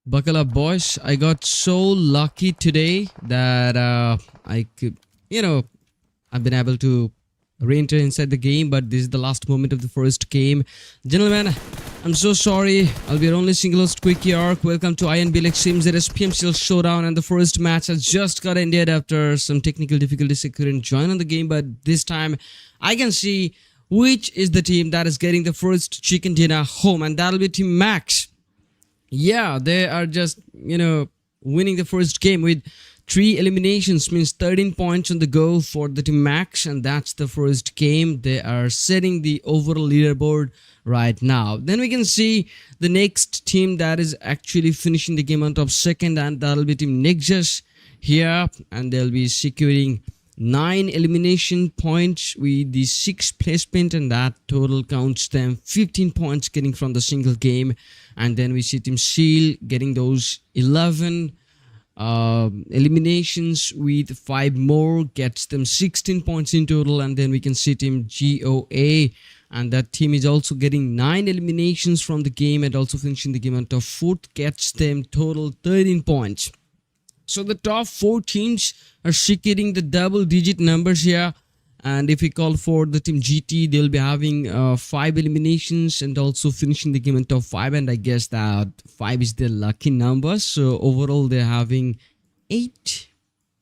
Buckle up, boys. I got so lucky today that I could, I've been able to re-enter inside the game, but this is the last moment of the first game. Gentlemen, I'm so sorry. I'll be your only single host, Quickie Arc. Welcome to Inbl Mzs Pmcl Showdown, and the first match has just got ended after some technical difficulties. I couldn't join on the game, but this time I can see which is the team that is getting the first chicken dinner home, and that'll be Team Max. Yeah, they are just, winning the first game with 3 eliminations, means 13 points on the go for the Team Max, and that's the first game. They are setting the overall leaderboard right now. Then we can see the next team that is actually finishing the game on top second, and that'll be Team Nexus here, and they'll be securing 9 elimination points with the 6th placement, and that total counts them 15 points getting from the single game. And then we see Team Seal getting those 11 eliminations with 5 more, gets them 16 points in total. And then we can see Team GOA, and that team is also getting 9 eliminations from the game and also finishing the game on top 4th, gets them total 13 points. So the top 4 teams are securing the double-digit numbers here. And if we call for the Team GT, they'll be having 5 eliminations and also finishing the game in top 5. And I guess that 5 is their lucky number. So overall, they're having 8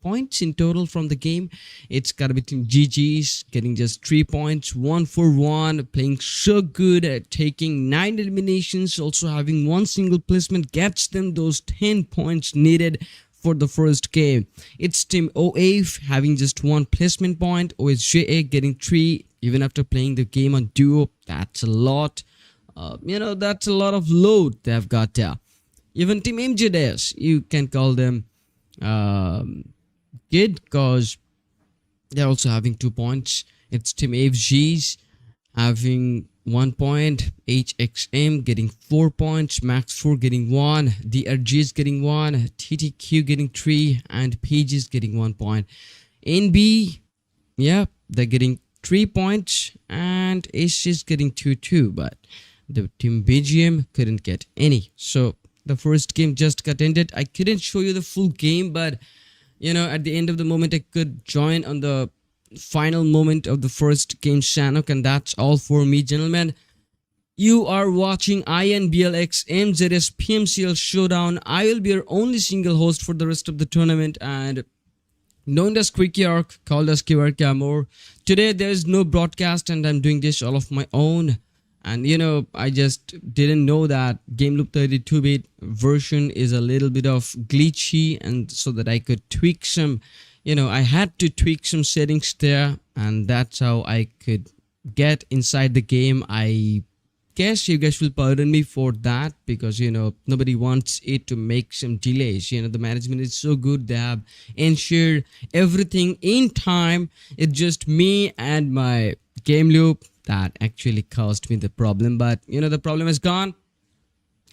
points in total from the game. It's gotta be Team GG's getting just 3 points, 1 for 1, playing so good at taking 9 eliminations, also having 1 single placement, gets them those 10 points needed for the first game. It's Team OA having just 1 placement point, OSJA getting 3 even after playing the game on duo. That's a lot. That's a lot of load they've got there. Even Team MJs, you can call them good because they're also having 2 points. It's Team FGs having 1 point, HXM getting 4 points, Max 4 getting 1, DRG is getting 1, TTQ getting 3, and Page is getting 1 point. NB, yeah, they're getting 3 points, and Ace is getting 2, but the Team BGM couldn't get any. So the first game just got ended. I couldn't show you the full game, but at the end of the moment I could join on the final moment of the first game, Sanhok, and that's all for me, gentlemen. You are watching Inbl Mzs Pmcl Showdown. I will be your only single host for the rest of the tournament, and known as Quickie Arc, called as QR Camor. Today there is no broadcast, and I'm doing this all of my own. And I just didn't know that Game Loop 32-bit version is a little bit of glitchy, and so that I could tweak some I had to tweak some settings there, and that's how I could get inside the game. I guess you guys will pardon me for that, because nobody wants it to make some delays. The management is so good, they have ensured everything in time. It's just me and my game loop that actually caused me the problem, but the problem is gone,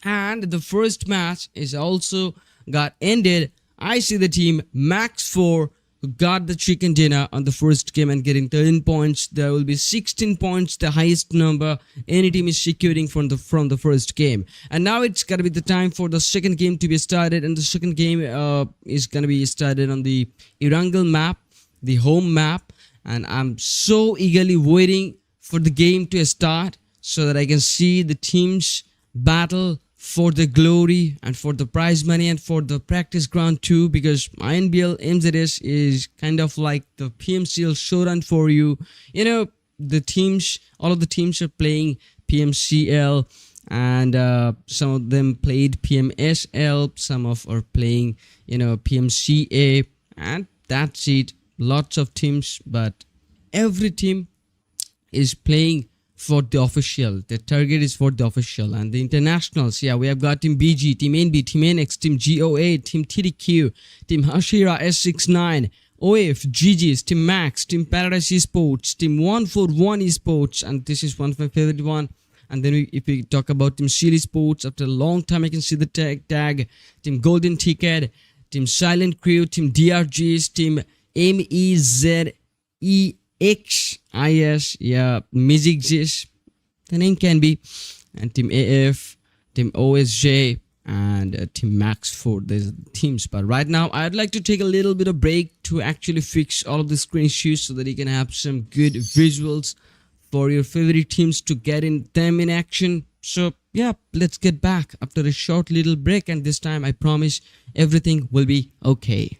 and the first match is also got ended. I see the Team Max 4 who got the chicken dinner on the first game and getting 13 points. There will be 16 points, the highest number any team is securing from the first game. And now it's gotta be the time for the second game to be started, and the second game is gonna be started on the Erangel map, the home map, and I'm so eagerly waiting for the game to start so that I can see the teams battle for the glory and for the prize money and for the practice ground too, because Inbl Mzs is kind of like the PMCL Showdown for you. The teams, all of the teams are playing PMCL, and some of them played PMSL, some of are playing PMCA, and that's it. Lots of teams, but every team is playing for the official. The target is for the official. And the internationals, yeah, we have got Team BG, Team NB, Team NX, Team GOA, Team TTQ, Team HASHIRA S69, OF, GG's, Team Max, Team Paradise Esports, Team 141 Esports, and this is one of my favorite one. And then if we talk about Team Seal Esports, after a long time I can see the tag, Team Golden Ticket, Team Silent Crew, Team DRGs, Team MEZEXIS, yeah, MEZEXIS, the name can be, and Team AF, Team OSJA, and Team Max 4. There's teams, but right now I'd like to take a little bit of break to actually fix all of the screen issues so that you can have some good visuals for your favorite teams to get them in action. So yeah, let's get back after a short little break, and this time I promise everything will be okay.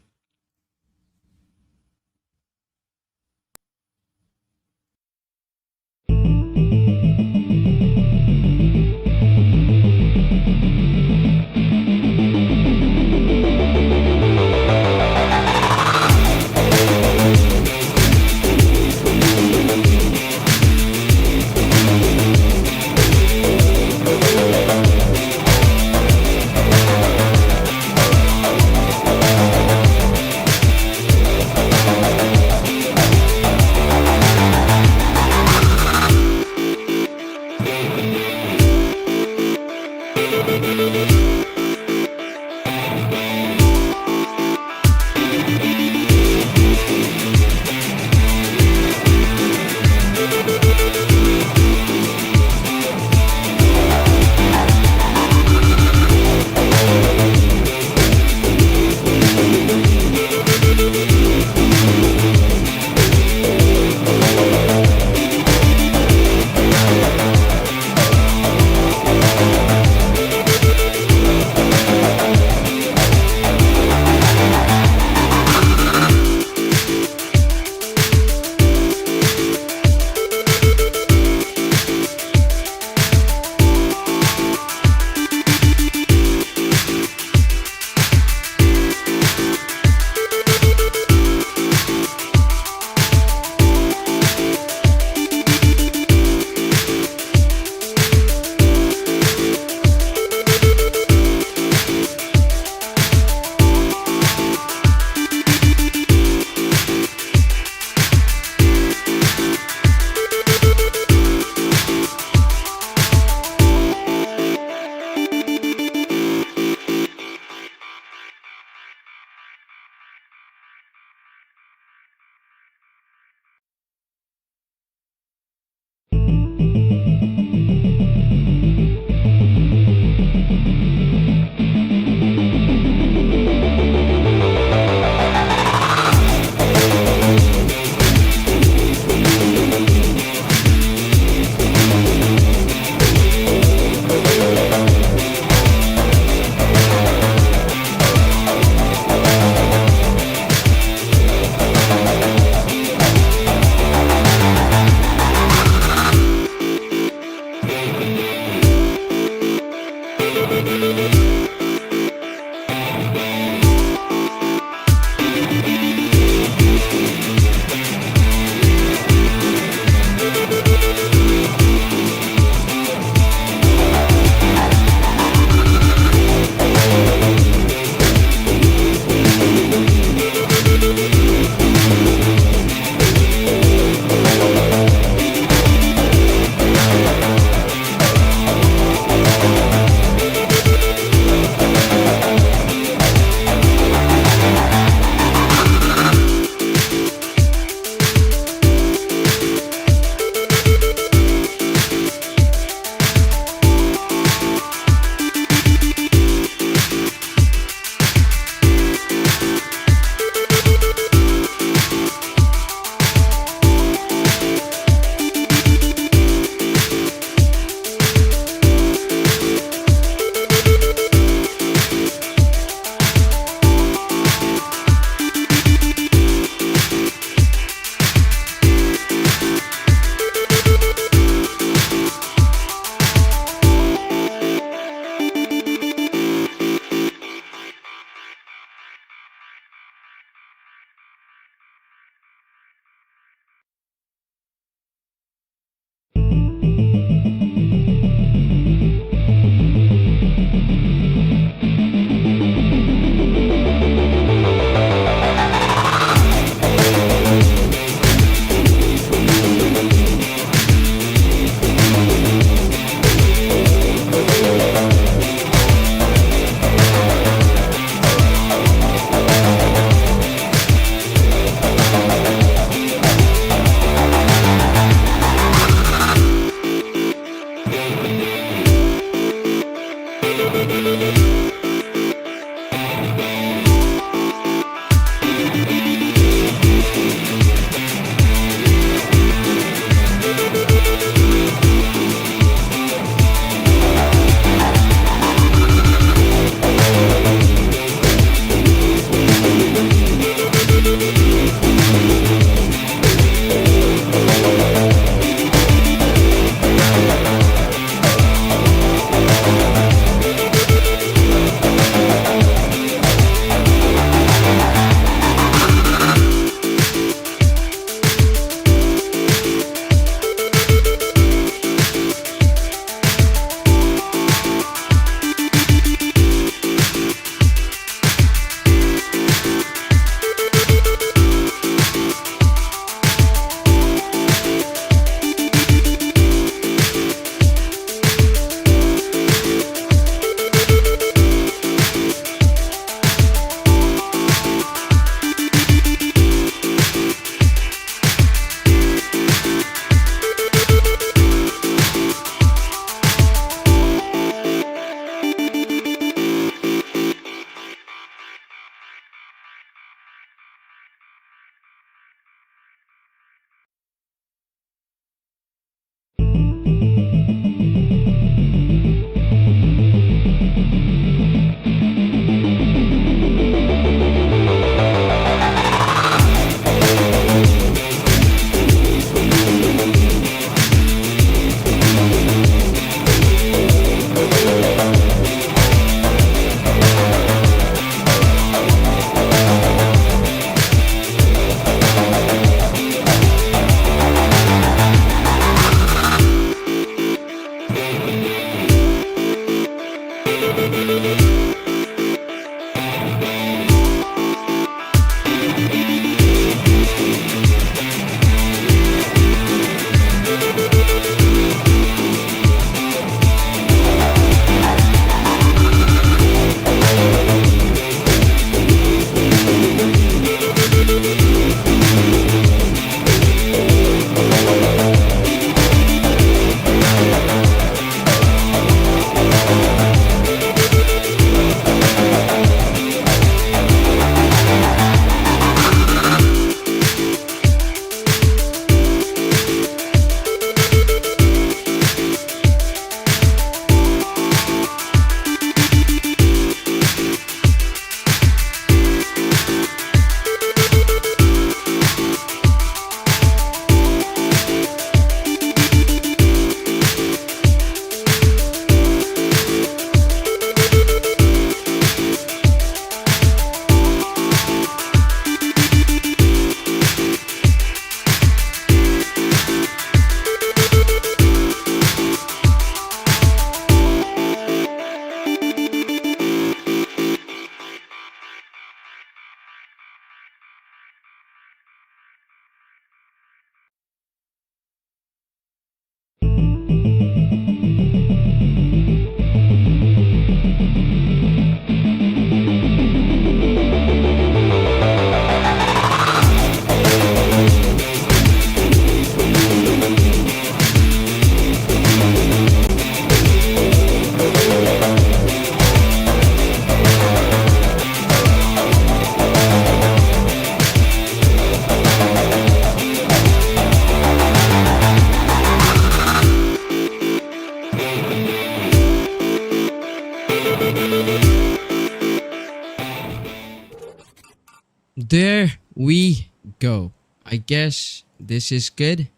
there we go. I guess this is good.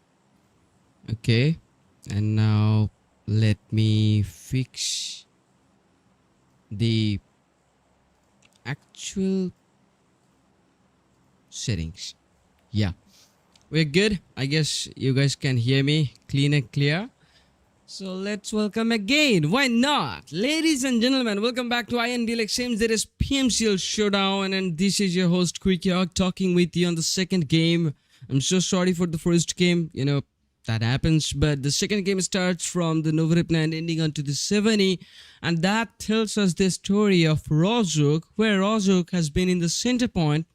Okay, and now let me fix the actual settings. Yeah, we're good. I guess you guys can hear me clean and clear. So let's welcome again. Why not? Ladies and gentlemen, welcome back to Inbl Mzs Pmcl Showdown, and this is your host Quick talking with you on the second game. I'm so sorry for the first game, you know, that happens, but the second game starts from the Novoripna and ending onto the 70, and that tells us the story of Rozuk, where Rozuk has been in the center point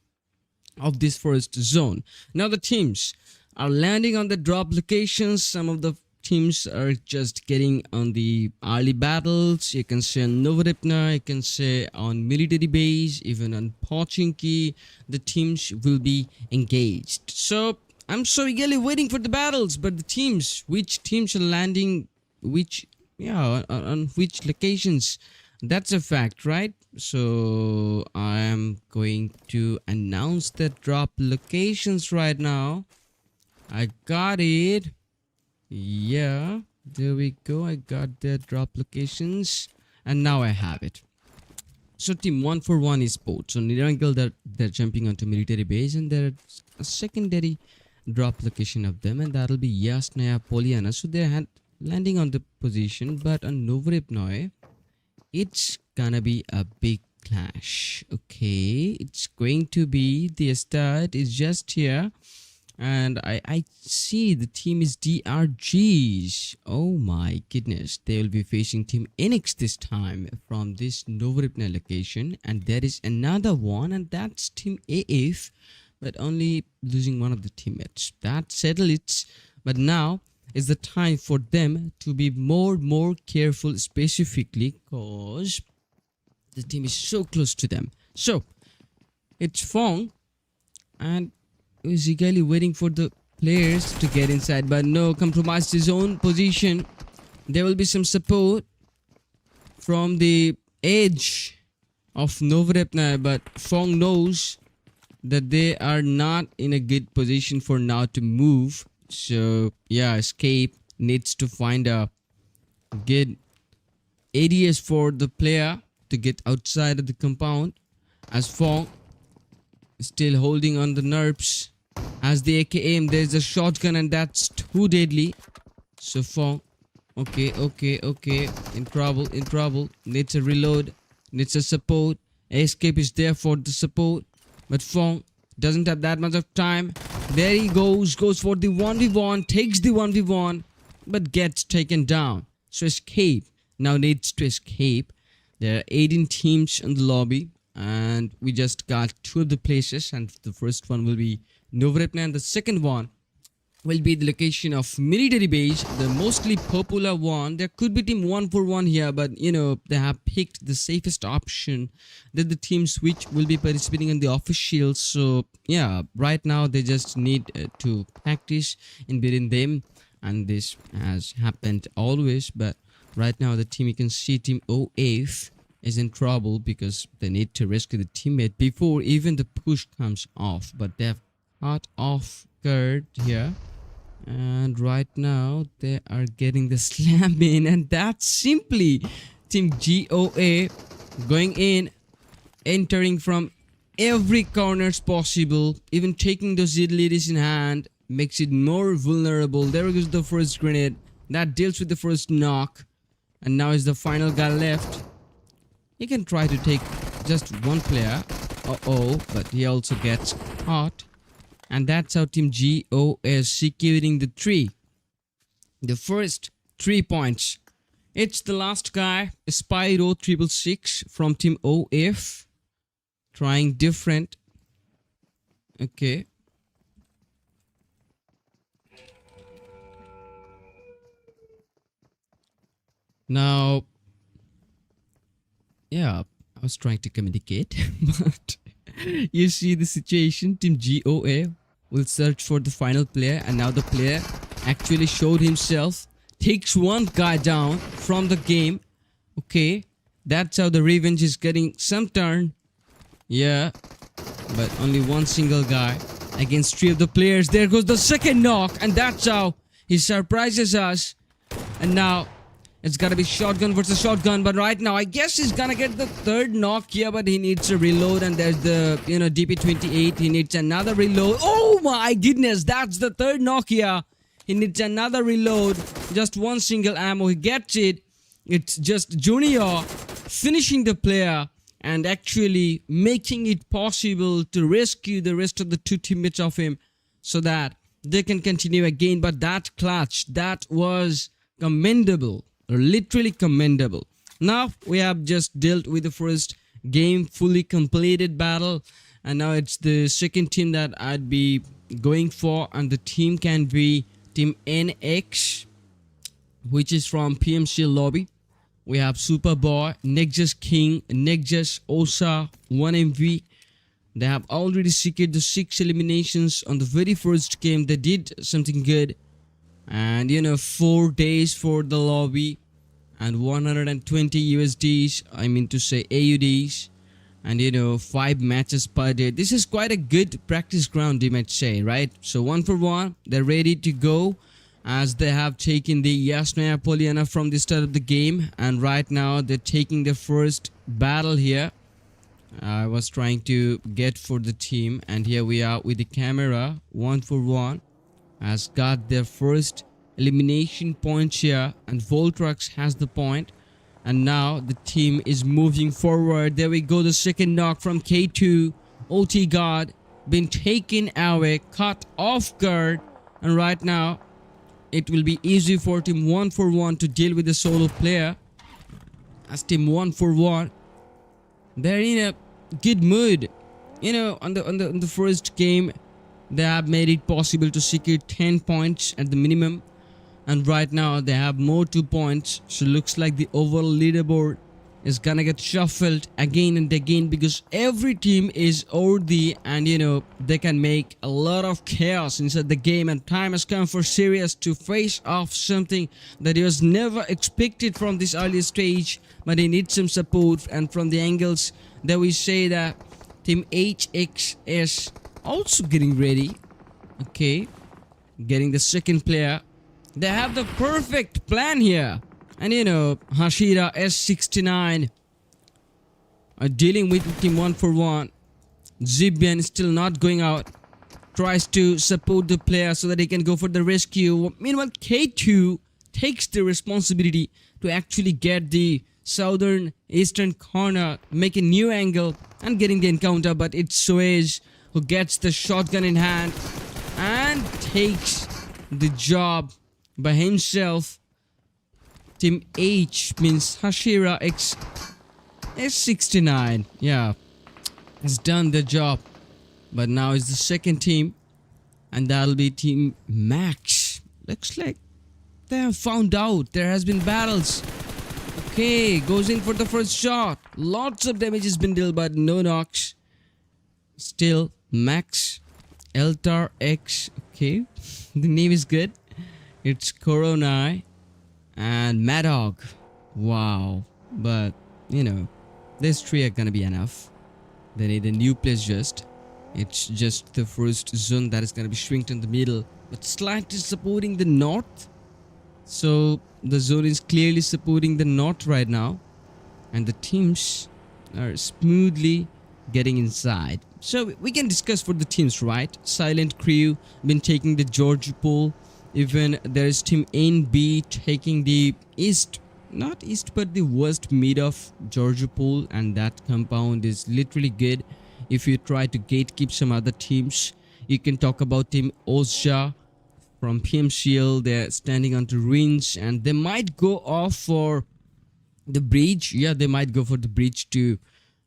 of this first zone. Now the teams are landing on the drop locations. Some of the teams are just getting on the early battles. You can say on Novoripna, you can say on military base, even on Pochinki, the teams will be engaged. So I'm so eagerly waiting for the battles, but the teams, which teams are landing, on which locations, that's a fact, right? So I am going to announce the drop locations right now. I got it. Yeah, there we go. I got the drop locations, and now I have it. So team 141 Esports. So Erangel, they're jumping onto military base, and there's a secondary drop location of them, and that'll be Yasnaya Poliana. So they're landing on the position, but on Novoripnoy, it's gonna be a big clash. Okay, it's going to be the start is just here. And I see the team is DRGs. Oh my goodness. They will be facing Team NX this time from this Novoripna location. And there is another one, and that's Team AF, but only losing one of the teammates. That settles it. But now is the time for them to be more careful, specifically because the team is so close to them. So it's Fong, and is eagerly waiting for the players to get inside, but no, compromised his own position. There will be some support from the edge of Novoripna, but Fong knows that they are not in a good position for now to move. So yeah, Escape needs to find a good ADS for the player to get outside of the compound, as Fong is still holding on the nerves. As the AKM, there's a shotgun, and that's too deadly. So Fong, okay, in trouble, needs a reload, needs a support. Escape is there for the support, but Fong doesn't have that much of time. There he goes for the 1v1, takes the 1v1, but gets taken down. So Escape now needs to escape. There are 18 teams in the lobby, and we just got 2 of the places, and the first one will be Novoripna, and the second one will be the location of military base, the mostly popular one. There could be team 141 here, but you know, they have picked the safest option, that the teams which will be participating in the official. So yeah, right now they just need to practice in beating them, and this has happened always. But right now the team, you can see team OF is in trouble because they need to rescue the teammate before even the push comes off, but they've caught off guard here, and right now they are getting the slam in, and that's simply team GOA going in, entering from every corners possible, even taking those ladies in hand makes it more vulnerable. There goes the first grenade that deals with the first knock, and now is the final guy left. He can try to take just one player, but he also gets caught. And that's how team GO is securing the 3. The first 3 points. It's the last guy, Spyro 666 from team OF. Trying different. Okay. Now, yeah, I was trying to communicate, but you see the situation. Team GOA will search for the final player, and now the player actually showed himself, takes one guy down from the game. Okay, that's how the revenge is getting some turn. Yeah, but only one single guy against 3 of the players. There goes the second knock, and that's how he surprises us. And now it's gotta be shotgun versus shotgun, but right now I guess he's gonna get the third knock here, but he needs a reload. And there's the DP28. He needs another reload. Oh my goodness, that's the third knock here. He needs another reload. Just one single ammo. He gets it. It's just Junior finishing the player and actually making it possible to rescue the rest of the 2 teammates of him so that they can continue again. But that clutch, that was commendable, literally commendable. Now we have just dealt with the first game, fully completed battle, and now it's the second team that I'd be going for, and the team can be Team NX, which is from PMCL lobby. We have Superboy, Nexus King, Nexus, OSJA, 1MV. They have already secured the 6 eliminations on the very first game. They did something good. And 4 days for the lobby and 120 USDs, I mean to say AUDs, and 5 matches per day. This is quite a good practice ground, you might say, right? So 1 for 1, they're ready to go, as they have taken the Yasnaya Poliana from the start of the game, and right now they're taking their first battle here. I was trying to get for the team, and here we are with the camera. 1 for 1 has got their first elimination points here, and Voltrax has the point. And now the team is moving forward. There we go, the second knock from K2. OT guard been taken away, caught off guard, and right now it will be easy for team 1 for 1 to deal with the solo player, as team 1 for 1, they're in a good mood. On the first game they have made it possible to secure 10 points at the minimum, and right now they have more 2 points. So looks like the overall leaderboard is gonna get shuffled again and again, because every team is worthy, and they can make a lot of chaos inside the game. And time has come for Sirius to face off something that he was never expected from this early stage, but he needs some support. And from the angles that we say that team HXS also getting ready, okay, getting the second player. They have the perfect plan here. And HASHIRA S69 are dealing with team 1 for 1. Zibian is still not going out. Tries to support the player so that he can go for the rescue. Meanwhile, K2 takes the responsibility to actually get the southern eastern corner, make a new angle, and getting the encounter. But it's Suez who gets the shotgun in hand and takes the job by himself. Team H means HASHIRA X S69. Yeah, has done the job. But now it's the second team, and that'll be Team Max. Looks like they have found out there has been battles. Okay, goes in for the first shot. Lots of damage has been dealt, but no knocks. Still Max Eltar X. Okay, the name is good. It's Corona and Madog. Wow. But these 3 are gonna be enough. They need a new place just. It's just the first zone that is gonna be shrinked in the middle, but slightly supporting the north. So the zone is clearly supporting the north right now, and the teams are smoothly getting inside. So we can discuss for the teams, right? Silent Crew been taking the Georgia pool. Even there is team NB taking the east, not east but the west mid of Georgia pool, and that compound is literally good. If you try to gatekeep some other teams, you can talk about team OSJA from PMCL. They're standing on the ruins, and they might go off for the bridge. Yeah, they might go for the bridge to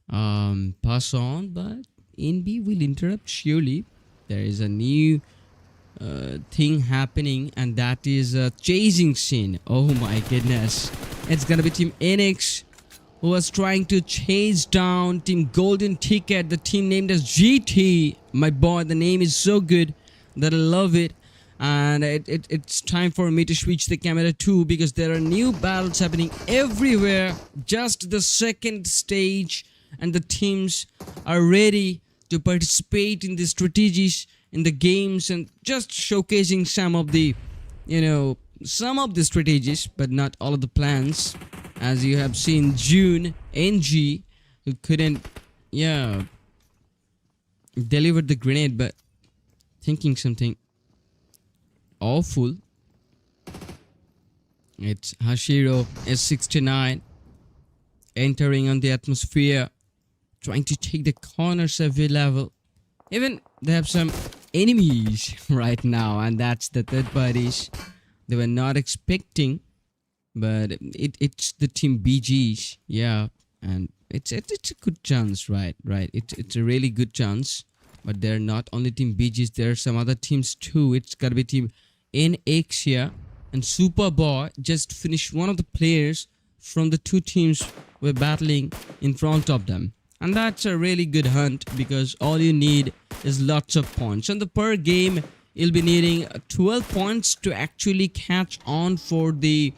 pass on, but NB will interrupt surely. There is a new thing happening, and that is a chasing scene. Oh my goodness, it's gonna be team NX who was trying to chase down team Golden Ticket, the team named as GT. My boy, the name is so good that I love it. And it's time for me to switch the camera too, because there are new battles happening everywhere. Just the second stage, and the teams are ready to participate in the strategies in the games and just showcasing some of the, some of the strategies, but not all of the plans. As you have seen, June NG, who couldn't, deliver the grenade, but thinking something awful. It's HASHIRA S69 entering on the atmosphere, trying to take the corners every level. Even they have some enemies right now, and that's the third parties they were not expecting. But it's the team BGs, and it's a good chance, right? It's a really good chance. But they're not only team BGs, there are some other teams too. It's gotta be team NX here. And Superboy just finished one of the players from the two teams were battling in front of them. And that's a really good hunt, because all you need is lots of points. And the per game, you'll be needing 12 points to actually catch on for the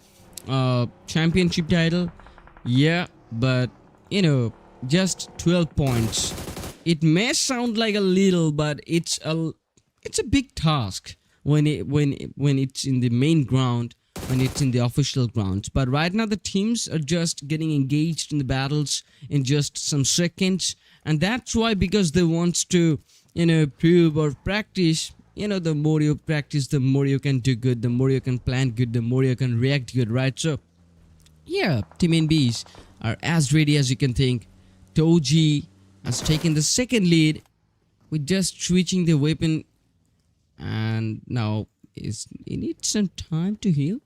championship title. Yeah, but just 12 points. It may sound like a little, but it's a big task when it's in the main ground, when it's in the official grounds. But right now the teams are just getting engaged in the battles in just some seconds, and that's why, because they want to prove or practice. The more you practice, the more you can do good, the more you can plan good, the more you can react good, right? So yeah, team NBs are as ready as you can think. Toji has taken the second lead with just switching the weapon, and now he needs some time to heal.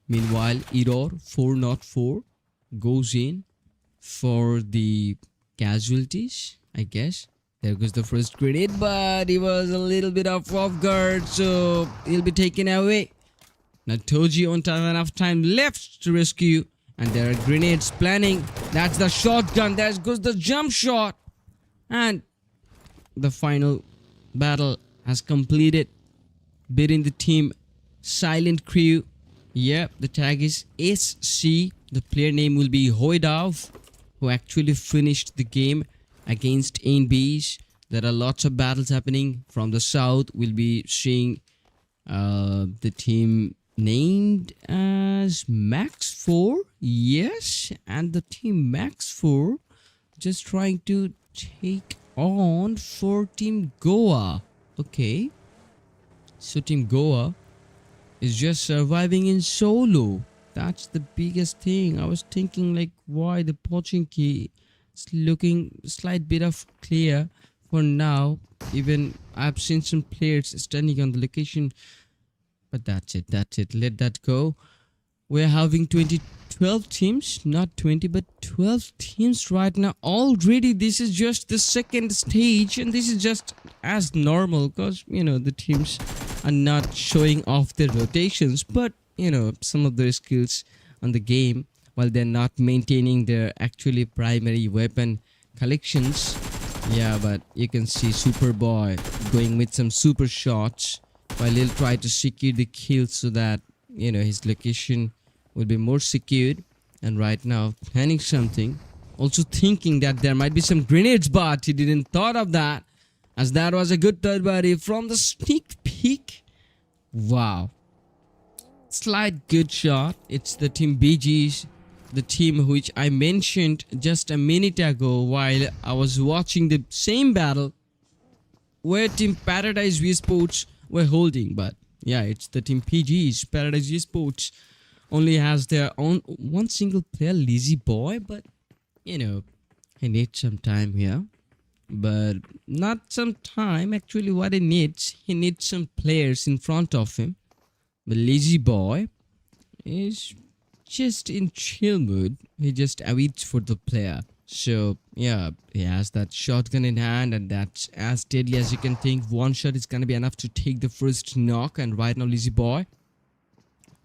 Meanwhile, Error 404 goes in for the casualties, I guess. There goes the first grenade, but he was a little bit off guard, so he'll be taken away. Now Toji won't have enough time left to rescue, and there are grenades planning. That's the shotgun. There goes the jump shot, and the final battle has completed, beating the team Silent Crew. Yep, the tag is SC. The player name will be Hoidov, who actually finished the game against NBs. There are lots of battles happening from the south. We'll be seeing the team named as Max 4. Yes, and the team Max 4 just trying to take on for team Goa. Okay, so team Goa is just surviving in solo. That's the biggest thing. I was thinking, like, why the Pochinki is looking slight bit of clear for now. Even I've seen some players standing on the location, but that's it. Let that go. We're having 12 teams, not 20 but 12 teams right now already. This is just the second stage, and this is just as normal, because the teams are not showing off their rotations, but some of their skills on the game, while they're not maintaining their actually primary weapon collections. Yeah, but you can see Superboy going with some super shots while he'll try to secure the kill, so that his location will be more secured. And right now planning something, also thinking that there might be some grenades, but he didn't thought of that, as that was a good third party from the sneak peek. Wow, slight good shot. It's the team BGs, the team which I mentioned just a minute ago while I was watching the same battle where team Paradise Esports were holding. But yeah, it's the team PGs. Paradise Esports only has their own one single player, Lazy Boy, but he needs some time here. But not some time, actually what he needs some players in front of him. The Lazy Boy is just in chill mood. He just waits for the player. So yeah, he has that shotgun in hand, and that's as deadly as you can think. One shot is gonna be enough to take the first knock, and right now Lazy Boy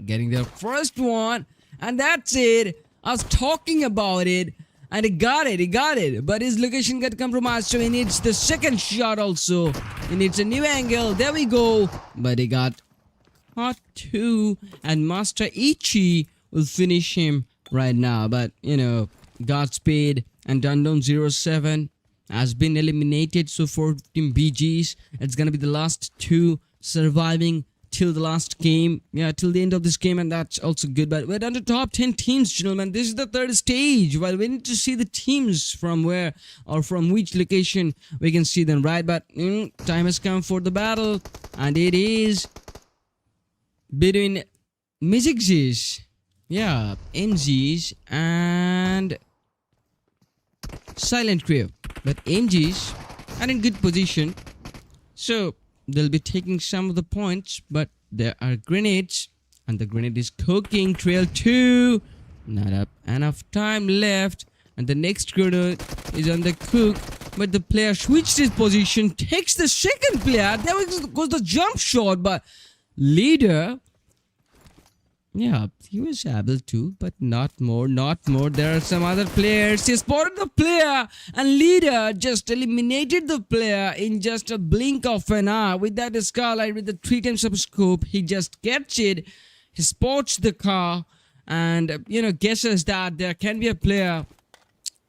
getting their first one, and that's it. I was talking about it, and he got it, but his location got compromised, so he needs the second shot also. He needs a new angle. There we go, but he got caught too, and Master Ichi will finish him right now. But Godspeed and Dundon 07 has been eliminated. So for Team BGs, it's gonna be the last two surviving till the last game, till the end of this game, and that's also good. But we're down to top 10 teams, gentlemen. This is the third stage. Well, we need to see the teams from where or from which location we can see them, right? But time has come for the battle, and it is between MEZEXIS Mzs and Silent Crew. But Mzs are in good position, so they'll be taking some of the points, but there are grenades, and the grenade is cooking. Trail 2, not up enough time left, and the next grenade is on the cook, but the player switched his position, takes the second player. There goes the jump shot, but leader, he was able to, but not more. There are some other players. He spotted the player, and leader just eliminated the player in just a blink of an eye. With that Scarlight, with the 3 times of scope, he just gets it. He spots the car, and guesses that there can be a player,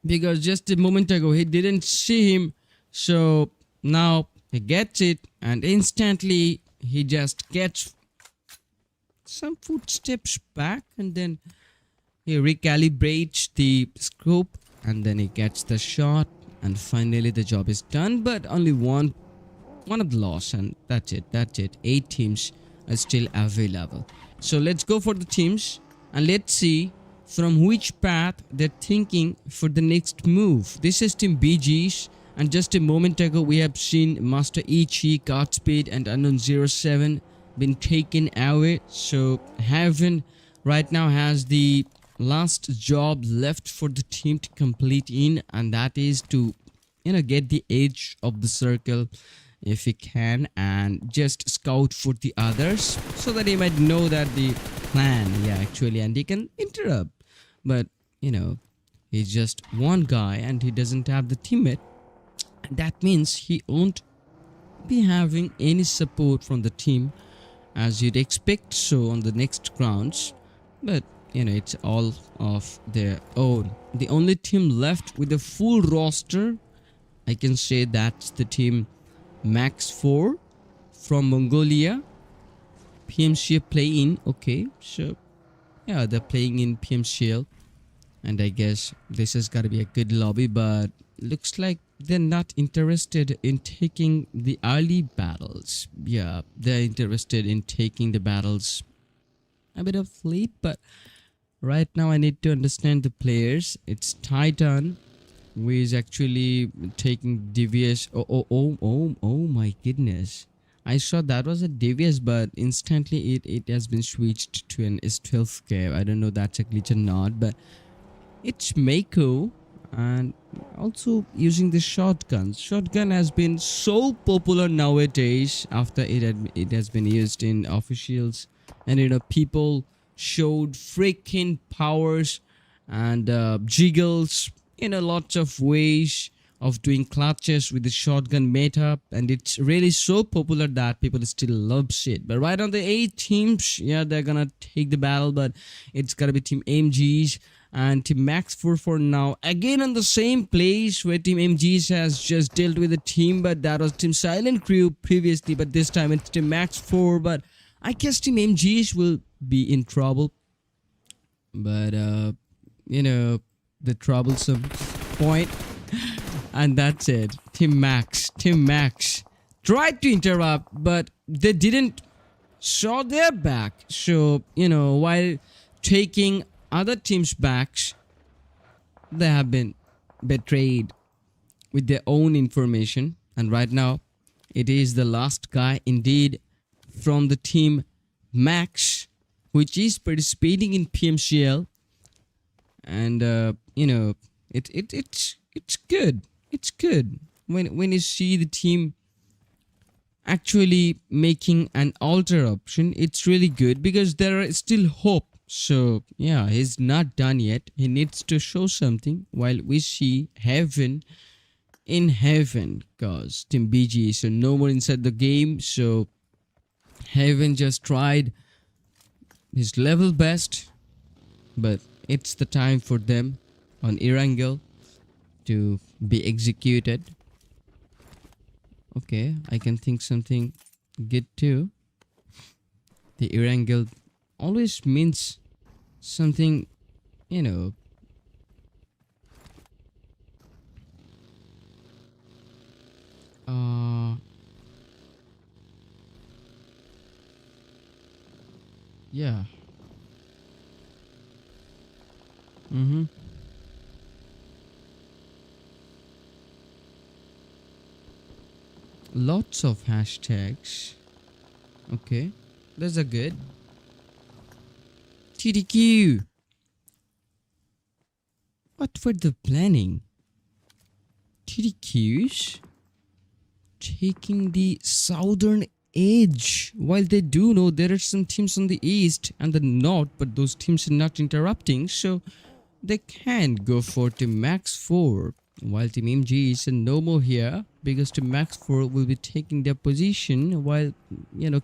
because just a moment ago he didn't see him. So now he gets it, and instantly he just gets some footsteps back, and then he recalibrates the scope, and then he gets the shot, and finally the job is done. But only one of the loss, and that's it. 8 teams are still available. So let's go for the teams, and let's see from which path they're thinking for the next move. This is Team BGs, and just a moment ago we have seen Master Ichi, Godspeed, and Unknown07 been taken away. So Heaven right now has the last job left for the team to complete in, and that is to get the edge of the circle if he can, and just scout for the others so that he might know that the plan actually, and he can interrupt. But he's just one guy and he doesn't have the teammate. That means he won't be having any support from the team, as you'd expect so on the next rounds. But it's all of their own. The only team left with a full roster, I can say, that's the team Max 4 from Mongolia. PMCL play in. Okay, so they're playing in PMCL, and I guess this has got to be a good lobby, but looks like they're not interested in taking the early battles. They're interested in taking the battles a bit of late, but right now I need to understand the players. It's Titan who is actually taking devious. Oh my goodness, I saw that was a devious, but instantly it has been switched to an S12K. I don't know that's a glitch or not, but it's Mako, and also using the shotguns. Shotgun has been so popular nowadays after it has been used in officials, and people showed freaking powers and jiggles lots of ways of doing clutches with the shotgun meta, and it's really so popular that people still love it. But right on the 8 teams, they're gonna take the battle, but it's gotta be Team MGs and Team Max 4 for now. Again on the same place where Team MGs has just dealt with the team, but that was Team Silent Crew previously, but this time it's Team Max 4. But I guess Team MGs will be in trouble. But the troublesome point, and that's it. Team Max tried to interrupt, but they didn't show their back. So while taking other teams' backs, they have been betrayed with their own information. And right now it is the last guy indeed from the team Max, which is participating in PMCL. And it's good. It's good when you see the team actually making an alter option. It's really good because there is still hope. So he's not done yet. He needs to show something while we see Heaven in heaven, cause Team BG so no more inside the game. So Heaven just tried his level best, but it's the time for them on Erangel to be executed. Okay, I can think something good too. The Erangel always means something, you know. Yeah. Lots of hashtags. Okay, those are good. TTQ. What were the planning? TTQs taking the southern edge, while they do know there are some teams on the east and the north, but those teams are not interrupting, so they can go for Team Max 4. While Team MG is no more here, because Team Max 4 will be taking their position while,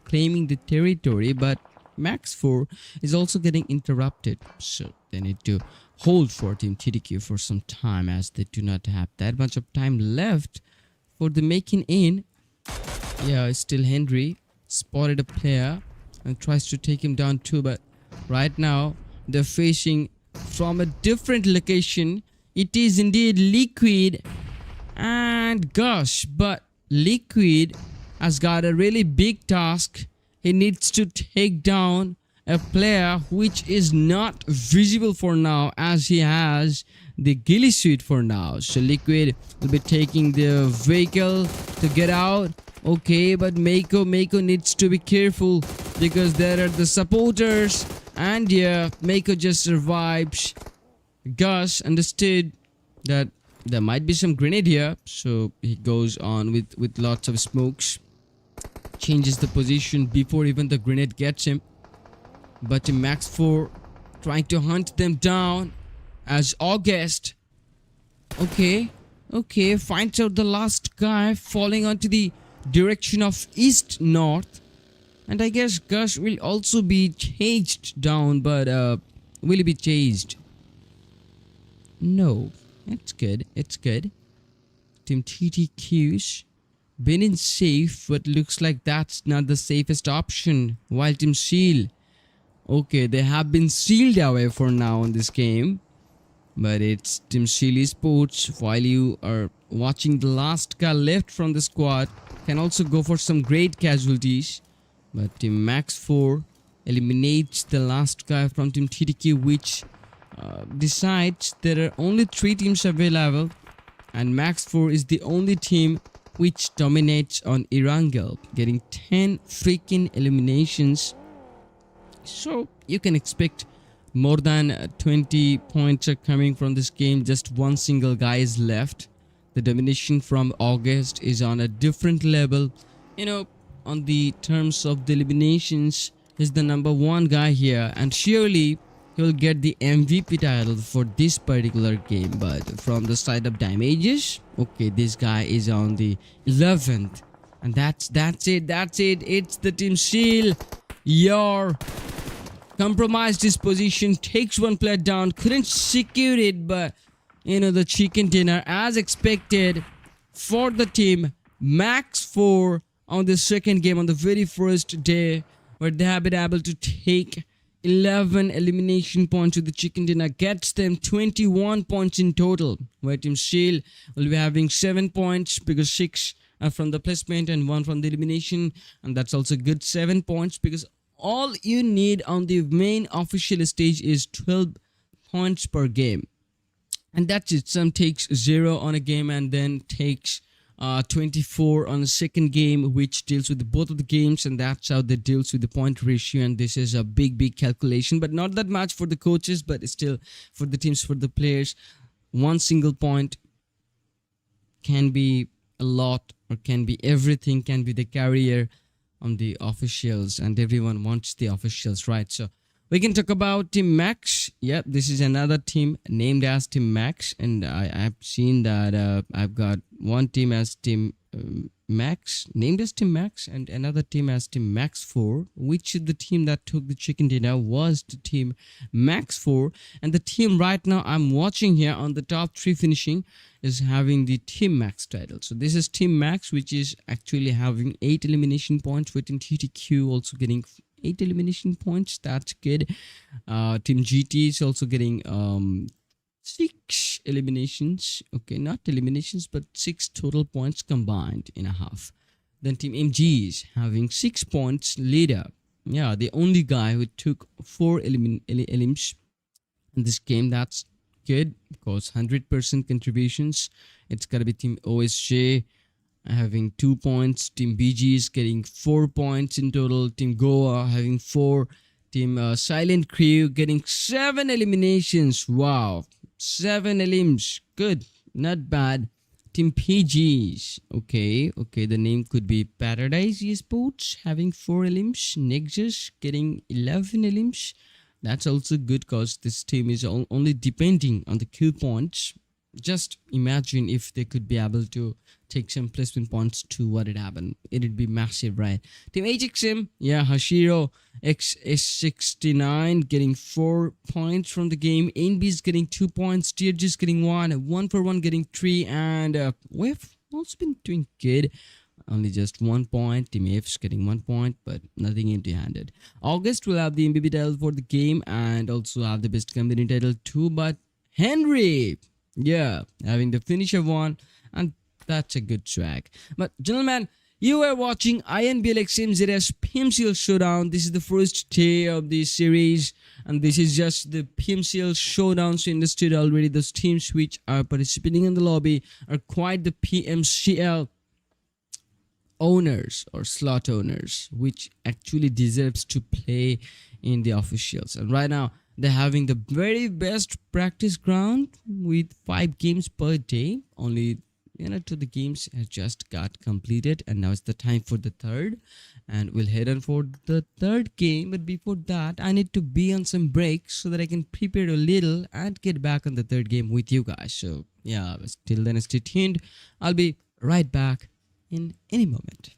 claiming the territory, but Max 4 is also getting interrupted, so they need to hold for Team TTQ for some time, as they do not have that much of time left for the making in. Yeah, still Henry spotted a player and tries to take him down too, but right now they're facing from a different location. It is indeed Liquid, and gosh, but Liquid has got a really big task. He needs to take down a player which is not visible for now, as he has the ghillie suit for now. So Liquid will be taking the vehicle to get out. Okay, but Mako needs to be careful because there are the supporters, and yeah, Mako just survives. Gus understood that there might be some grenade here, so he goes on with lots of smokes, changes the position before even the grenade gets him. But in Max 4 trying to hunt them down as August, okay, finds out the last guy falling onto the direction of east north, and I guess Gus will also be chased down, but will he be chased? No, it's good. Team TTQ's been in safe, but looks like that's not the safest option. While Team Seal, okay, they have been sealed away for now in this game, but it's Team Seal Esports. While you are watching, the last guy left from the squad can also go for some great casualties, but Team Max 4 eliminates the last guy from Team TTQ, which decides there are only 3 teams available, and Max 4 is the only team which dominates on Erangel, getting 10 freaking eliminations. So you can expect more than 20 points are coming from this game. Just one single guy is left. The domination from August is on a different level. On the terms of the eliminations, he's the number 1 guy here, and surely he will get the MVP title for this particular game. But from the side of damages, okay, this guy is on the 11th, and that's it. It's the Team Seal. Your compromised his position, takes one player down, couldn't secure it, but the chicken dinner as expected for the Team Max 4 on the second game, on the very first day, where they have been able to take 11 elimination points to the chicken dinner, gets them 21 points in total, where Team Seal will be having 7 points because 6 are from the placement and 1 from the elimination, and that's also good 7 points, because all you need on the main official stage is 12 points per game, and that's it. Some takes 0 on a game and then takes 24 on the second game, which deals with both of the games, and that's how they deals with the point ratio. And this is a big calculation, but not that much for the coaches, but still for the teams, for the players, one single point can be a lot, or can be everything, can be the carrier on the officials, and everyone wants the officials, right? So we can talk about Team Max. Yep, this is another team named as Team Max, and I've seen that I've got one team as Team Max, named as Team Max, and another team as Team Max 4. Which the team that took the chicken dinner was the Team Max 4, and the team right now I'm watching here on the top 3 finishing is having the Team Max title. So this is Team Max, which is actually having 8 elimination points, within TTQ also getting 8 elimination points. That's good. Team GT is also getting 6 eliminations. Okay, not eliminations, but 6 total points combined in a half. Then Team MG is having 6 points leader. Yeah, the only guy who took 4 elims in this game. That's good because 100% contributions. It's gotta be Team OSJA having 2 points. Team BG is getting 4 points in total. Team Goa having 4. Team Silent Crew getting 7 eliminations. Wow, 7 elims. Good, not bad. Team PGs. Okay, the name could be Paradise Esports having 4 elims. Nexus getting 11 elims. That's also good because this team is only depending on the kill points. Just imagine if they could be able to take some placement points to what it happened. It'd be massive, right? Team HXM, yeah, HASHIRA XS69 getting 4 points from the game. Inbl is getting 2 points. DRG is getting 1 for 1 getting 3, and we've also been doing good. Only just 1 point. Team F's getting 1 point, but nothing empty-handed. August will have the MVP title for the game and also have the best company title too. But Henry, yeah, having the finisher one, and that's a good swag. But gentlemen, you are watching Inbl Mzs Pmcl Showdown. This is the first day of the series, and this is just the Pmcl Showdown. So understood already, those teams which are participating in the lobby are quite the Pmcl owners or slot owners, which actually deserves to play in the officials. And right now they're having the very best practice ground with 5 games per day. Only 2 the games has just got completed, and now it's the time for the third, and we'll head on for the third game. But before that, I need to be on some breaks so that I can prepare a little and get back on the third game with you guys. So yeah, till then stay tuned. I'll be right back in any moment.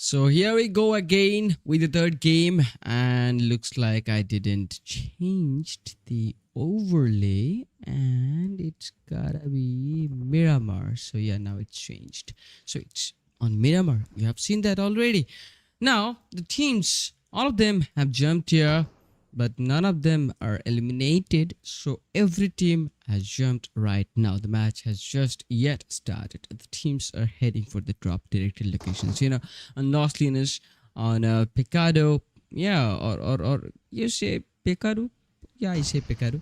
So here we go again with the third game, and looks like I didn't change the overlay, and it's gotta be Miramar. So yeah, now it's changed. So it's on Miramar. You have seen that already. Now the teams, all of them have jumped here, but none of them are eliminated. So every team has jumped right now. The match has just yet started. The teams are heading for the drop directed locations. You know, on Los Linus, on Pecado, yeah, or you say Pecado? Yeah, I say Pecado.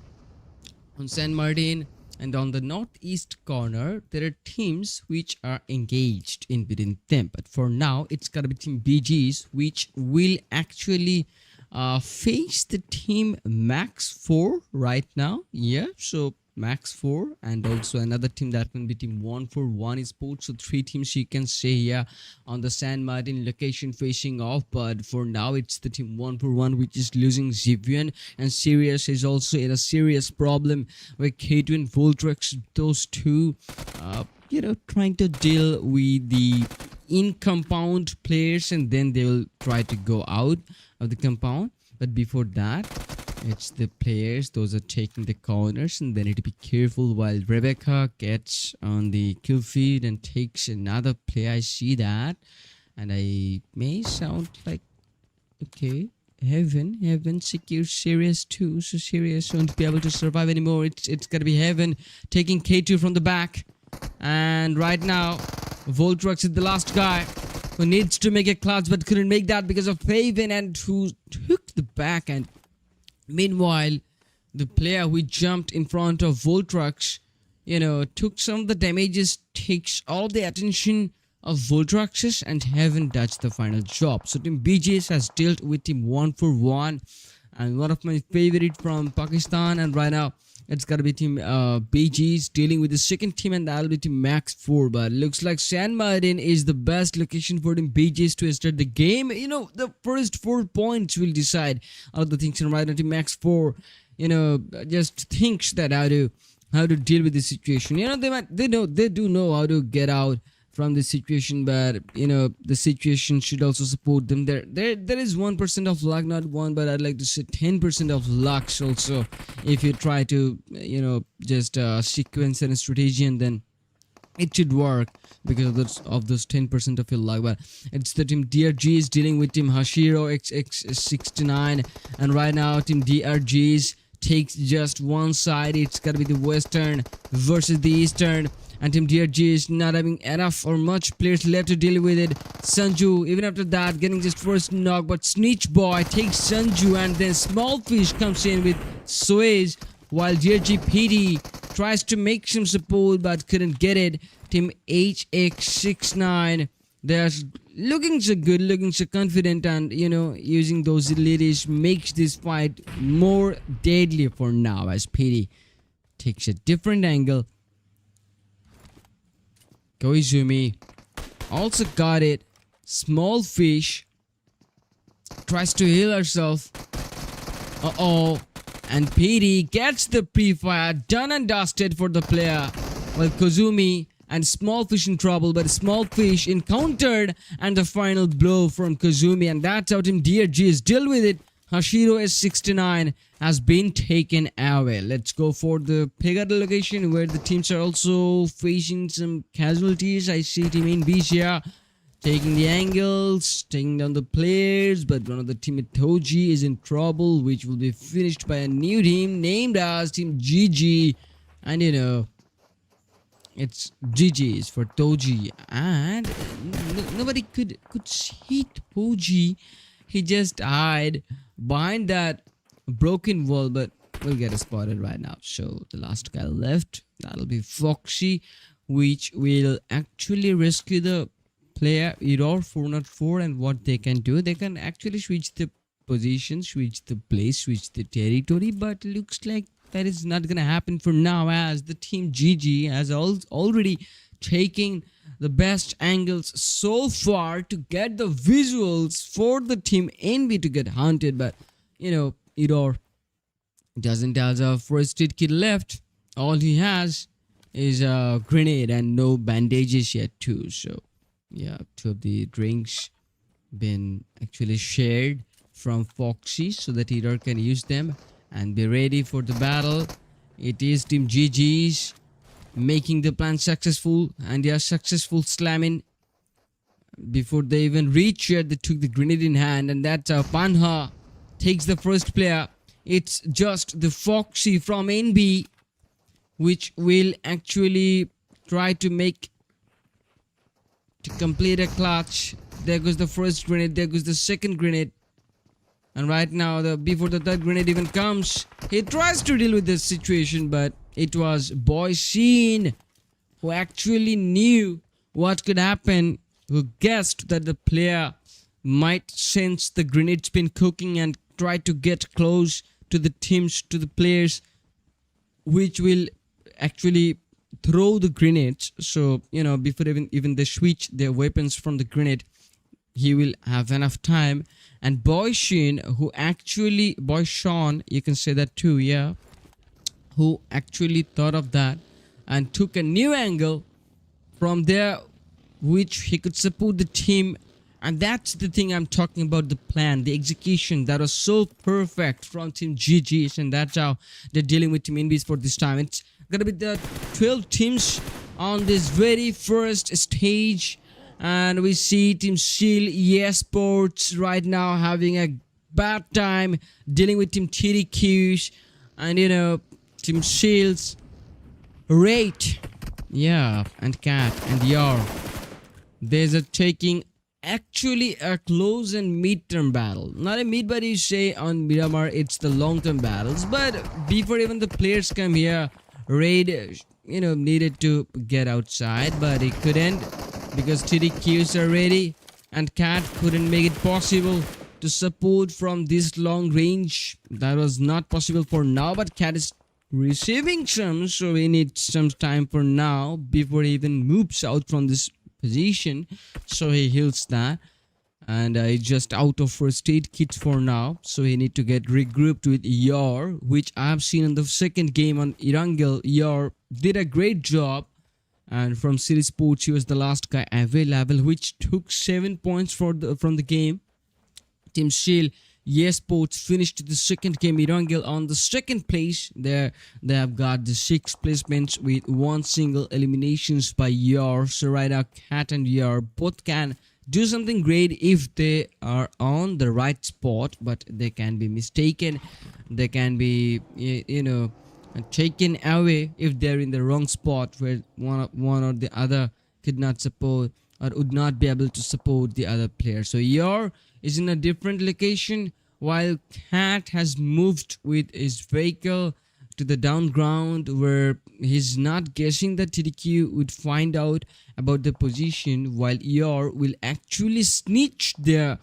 On San Martin, and on the northeast corner, there are teams which are engaged in within them. But for now, it's gotta be Team BGs, which will actually face the team Max 4 right now. Yeah, so Max 4, and also another team that will be Team 141 Esports. So 3 teams you can say here on the San Martin location facing off. But for now, it's the Team 141 which is losing Zivian, and Sirius is also in a serious problem with K2 and Voltrex. Those two, you know, trying to deal with the in-compound players, and then they will try to go out of the compound. But before that, it's the players, those are taking the corners, and they need to be careful while Rebecca gets on the kill feed and takes another play. I see that, and I may sound like, okay, Heaven secures Sirius too, so Sirius won't be able to survive anymore. It's gotta be Heaven taking K2 from the back, and right now Voltrex is the last guy who needs to make a clutch but couldn't make that because of Haven, and who took the back. And meanwhile, the player who jumped in front of Voltrex, you know, took some of the damages, takes all the attention of Voltrex's, and haven't touched the final job. So Team BGS has dealt with Team 141, and one of my favorite from Pakistan, and right now it's gotta be Team BGs dealing with the second team, and that'll be Team Max 4. But looks like San Martin is the best location for Team BGs to start the game. You know, the first 4 points will decide all the things, and right now Team Max 4, you know, just thinks that how to deal with the situation. You know, they do know how to get out from the situation, but you know, the situation should also support them. There is 1% of luck, not 1, but I'd like to say 10% of luck also, if you try to, you know, just sequence and strategy, and then it should work because of those 10% of your luck. But it's the Team DRG is dealing with Team HASHIRA XX69, and right now Team DRGs takes just one side. It's gotta be the Western versus the Eastern, and Team DRG is not having enough or much players left to deal with it. Sanju, even after that, getting just first knock, but Snitch Boy takes Sanju, and then Small Fish comes in with Suez, while DRG PD tries to make some support but couldn't get it. Team HX69, they're looking so good, looking so confident, and you know, using those abilities makes this fight more deadly for now, as PD takes a different angle. Koizumi also got it. Small Fish tries to heal herself. And PD gets the pre-fire done and dusted for the player, while Kozumi and Small Fish in trouble, but Small Fish encountered, and the final blow from Kozumi, and that's how Team DRG is deal with it. HASHIRA S69 has been taken away. Let's go for the Pegada location, where the teams are also facing some casualties. I see Team Inbl here taking the angles, taking down the players, but one of the team at Toji is in trouble, which will be finished by a new team named as Team GG. And you know, it's GG's for Toji, and nobody could see Toji. He just hide behind that broken wall, but we'll get spotted right now. So the last guy left, that'll be Foxy, which will actually rescue the player Error 404. And what they can do, they can actually switch the position, switch the place, switch the territory, but looks like that is not gonna happen for now, as the Team GG has already taken the best angles so far to get the visuals for the Team Envy to get hunted. But you know, Error doesn't have a first aid kit left. All he has is a grenade and no bandages yet too. So yeah, 2 of the drinks been actually shared from Foxy so that Eater can use them and be ready for the battle. It is Team GG's making the plan successful, and they are successful slamming. Before they even reach here, they took the grenade in hand, and that's Panha takes the first player. It's just the Foxy from NB which will actually try to complete a clutch. There goes the first grenade, there goes the second grenade, and right now before the third grenade even comes, he tries to deal with this situation, but it was Boy Sheen who actually knew what could happen, who guessed that the player might sense the grenade spin cooking and try to get close to the teams, to the players which will actually throw the grenades. So before even they switch their weapons from the grenade, he will have enough time. And Boy Sean, you can say that too, yeah, who actually thought of that and took a new angle from there which he could support the team. And that's the thing I'm talking about, the plan, the execution that was so perfect from Team GG's, and that's how they're dealing with Team Inbs for this time. It's gonna be the 12 teams on this very first stage, and we see Team Mzs Esports right now having a bad time dealing with Team TTQs, and Team Shields, Rate, yeah, and Cat and Yar. There's a taking actually a close and mid-term battle, not a mid, but you say on Miramar it's the long-term battles. But before even the players come here, Raid needed to get outside, but he couldn't because TTQs are ready, and Cat couldn't make it possible to support from this long range. That was not possible for now, but Cat is receiving some, so we need some time for now before he even moves out from this position. So he heals that, and he's just out of first aid kit for now, so he need to get regrouped with Yor, which I have seen in the second game on Erangel. Yor did a great job, and from Series Sports he was the last guy available, which took 7 points from the game. Team Mzs Esports finished the second game, Erangel on the second place. There they have got the 6 placements with 1 single eliminations by Yor. So right now Cat and Yor both can do something great if they are on the right spot, but they can be mistaken, they can be taken away if they're in the wrong spot where one or the other could not support or would not be able to support the other player. So Yor is in a different location, while Cat has moved with his vehicle to the down ground where he's not guessing that TTQ would find out about the position, while Yor will actually snitch their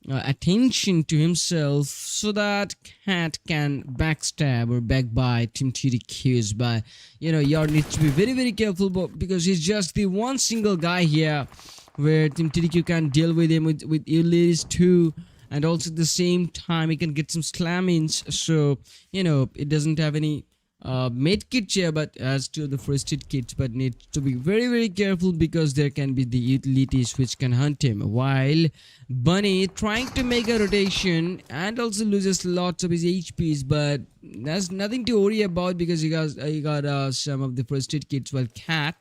attention to himself so that Cat can backstab or backbite Team TTQs. But Yor needs to be very, very careful because he's just the one single guy here where Team TTQ can deal with him with Ulysses too, and also at the same time he can get some slammings. So it doesn't have any med kits here, but as to the first aid kits, but needs to be very, very careful because there can be the utilities which can hunt him, while Bunny trying to make a rotation and also loses lots of his HPs, but there's nothing to worry about because he got some of the first aid kits, while Cat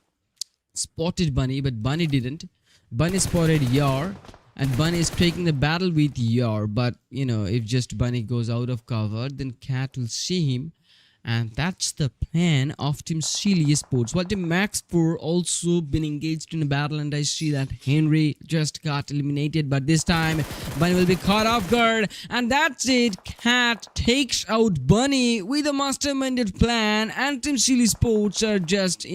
spotted Bunny, but Bunny didn't. Bunny spotted Yor, and Bunny is taking the battle with Yor, but if just Bunny goes out of cover, then Cat will see him, and that's the plan of Team Mzs Esports. While Team Max4 also been engaged in a battle, and I see that Henry just got eliminated, but this time Bunny will be caught off guard, and that's it. Cat takes out Bunny with a masterminded plan, and Team Mzs Esports are just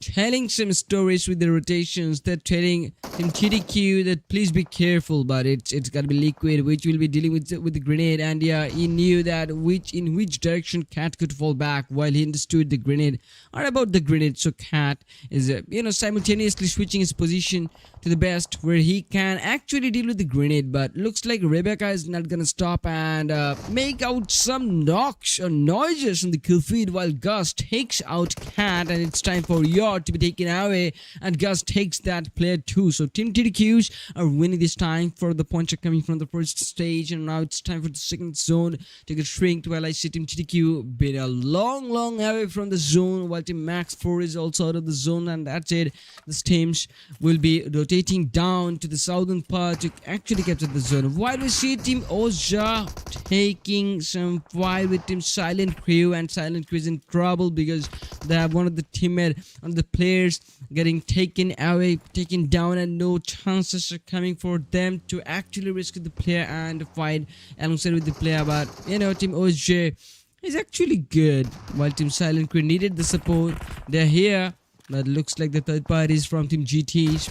telling some stories with the rotations. They're telling Team TTQ that please be careful, but it's gotta be Liquid which will be dealing with the grenade, and yeah, he knew that in which direction Cat could fall back while he understood the grenade or about the grenade. So Cat is simultaneously switching his position to the best where he can actually deal with the grenade, but looks like Rebecca is not gonna stop and make out some knocks or noises on the kill feed, while Gus takes out Cat, and it's time for Yor shot to be taken away, and Gus takes that player too. So Team TTQs are winning this time for the points are coming from the first stage, and now it's time for the second zone to get shrinked. While I see Team TTQ been a long away from the zone, while Team Max 4 is also out of the zone, and that's it. These teams will be rotating down to the southern part to actually capture the zone. While we see Team OSJA taking some fight with Team Silent Crew, and Silent Crew is in trouble because they have one of the teammate and the players getting taken away, taken down, and no chances are coming for them to actually rescue the player and fight alongside with the player. But you know, Team OSJ is actually good, while Team Silent Crew needed the support. They're here, but looks like the third parties from Team GTs,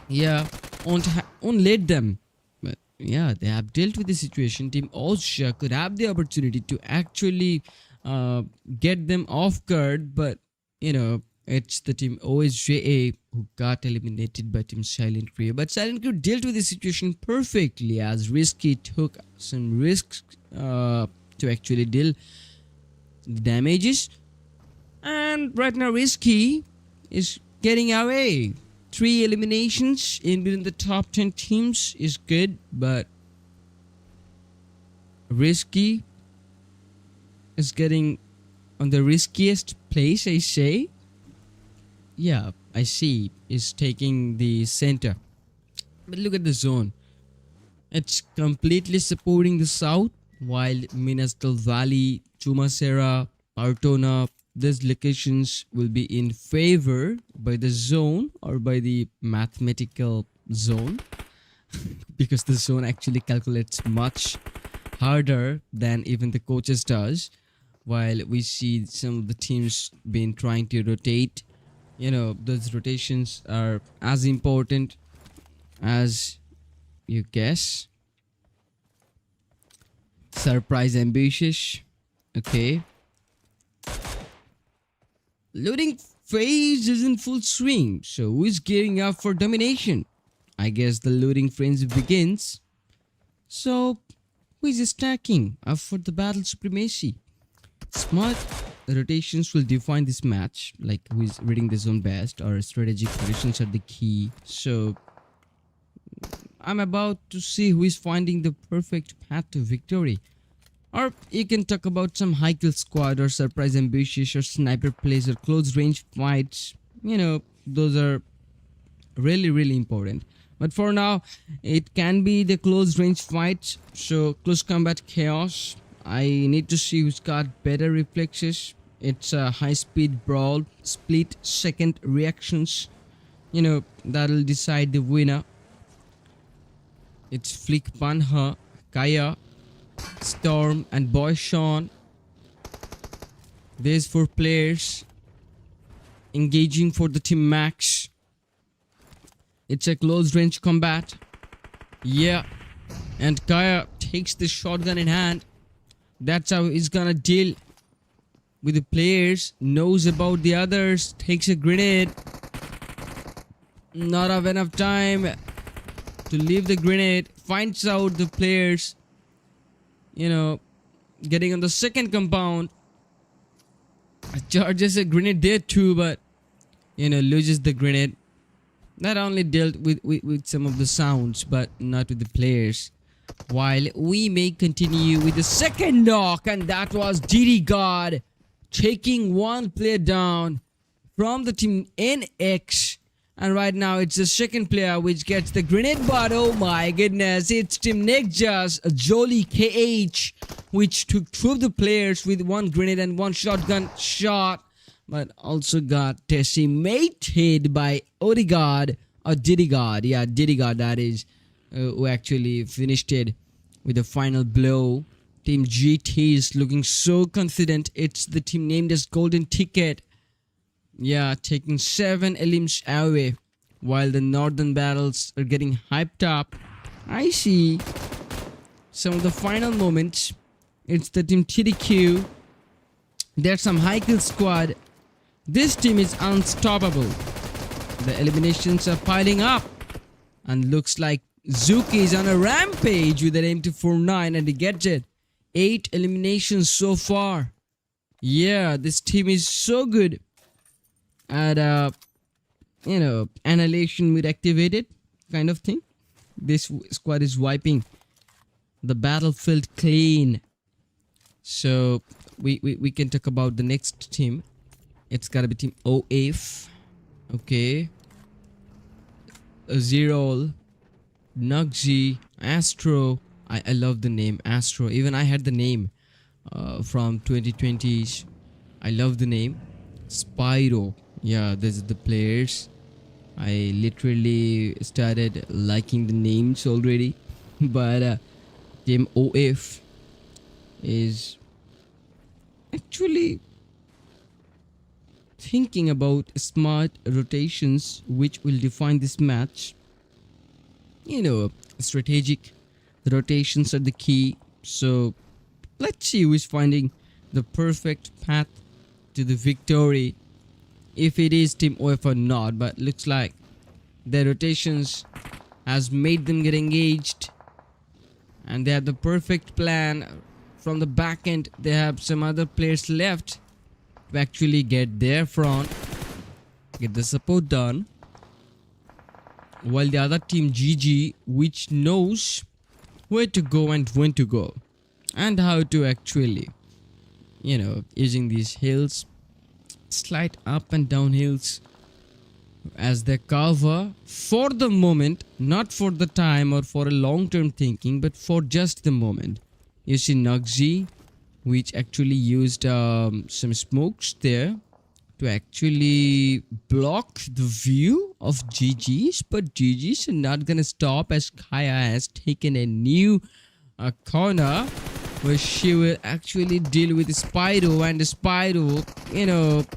yeah, won't let them. But yeah, they have dealt with the situation. Team OSJA could have the opportunity to actually get them off guard, but you know, it's the Team OSJA who got eliminated by Team Silent Crew. But Silent Crew dealt with the situation perfectly, as Risky took some risks to actually deal the damages, and right now Risky is getting away. 3 eliminations in within the top 10 teams is good, but Risky is getting on the riskiest place, I say. Yeah, I see, is taking the center. But look at the zone. It's completely supporting the south, while Minastal Valley, Chumasera, Partona, these locations will be in favor by the zone or by the mathematical zone because the zone actually calculates much harder than even the coaches does. While we see some of the teams been trying to rotate, you know, those rotations are as important as you guess. Surprise ambitious. Okay. Looting phase is in full swing, so who is gearing up for domination? I guess the looting phase begins. So who is stacking up for the battle supremacy? Smart rotations will define this match, like who is reading the zone best, or strategic rotations are the key. So I'm about to see who is finding the perfect path to victory. Or you can talk about some high kill squad or surprise ambitious or sniper plays or close range fights. You know, those are really important. But for now, it can be the close range fights. So close combat chaos. I need to see who's got better reflexes. It's a high speed brawl, split second reactions. You know, that'll decide the winner. It's Flick Panha, Kaya, Storm, and Boy Sean. There's 4 players engaging for the Team Max. It's a close range combat. Yeah. And Kaya takes the shotgun in hand. That's how he's gonna deal with the players. Knows about the others. Takes a grenade. Not have enough time to leave the grenade. Finds out the players, you know, getting on the second compound. Charges a grenade there too, but you know, loses the grenade. That only dealt with some of the sounds, but not with the players. While we may continue with the second knock, and that was DD God taking 1 player down from the Team NX. And right now it's the second player which gets the grenade, but oh my goodness, it's Team Nexus Jolly KH which took 2 of the players with 1 grenade and 1 shotgun shot, but also got decimated by Odigod or Diddy-God. Yeah, Diddy-God, that is, who actually finished it with a final blow. Team GT is looking so confident. It's the team named as Golden Ticket. Yeah, taking 7 elims away, while the northern battles are getting hyped up. I see some of the final moments. It's the Team TTQ. There's some high kill squad. This team is unstoppable. The eliminations are piling up, and looks like Zuki is on a rampage with an M249, and he gets it. 8 eliminations so far. Yeah, this team is so good. at annihilation mode activated kind of thing. This squad is wiping the battlefield clean. So we can talk about the next team. It's gotta be team OF. Okay. Zero, Nugzy, Astro. I love the name Astro. Even I had the name from 2020s. I love the name Spyro. Yeah, these are the players. I literally started liking the names already. But team OF is actually thinking about smart rotations which will define this match. Strategic rotations are the key. So let's see who is finding the perfect path to the victory, if it is team OF or not. But looks like their rotations has made them get engaged, and they have the perfect plan. From the back end, they have some other players left to actually get their front, get the support done, while the other team GG, which knows where to go and when to go, and how to actually using these hills, slight up and down hills as their cover for the moment, not for the time or for a long-term thinking, but for just the moment. You see Nugzy, which actually used some smokes there to actually block the view of GG's, but GG's are not gonna stop as Kaya has taken a new corner where she will actually deal with Spyro, and Spyro,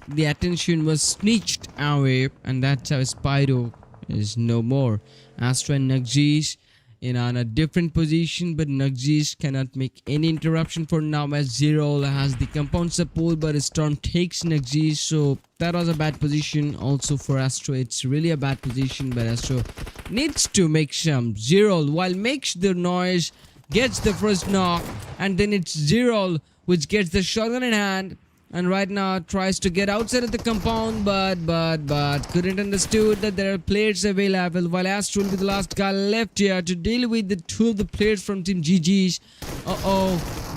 the attention was snatched away, and that's how Spyro is no more. Astro and Nugzy's on a different position, but Nugzy's cannot make any interruption for now as Zero has the compound support, but Storm takes Nugzy's, so that was a bad position also for Astro. It's really a bad position, but Astro needs to make some. Zero, while makes the noise, gets the first knock, and then it's Zero which gets the shotgun in hand, and right now tries to get outside of the compound, but couldn't understood that there are players available, while Astro will be the last guy left here to deal with the two of the players from team GG's.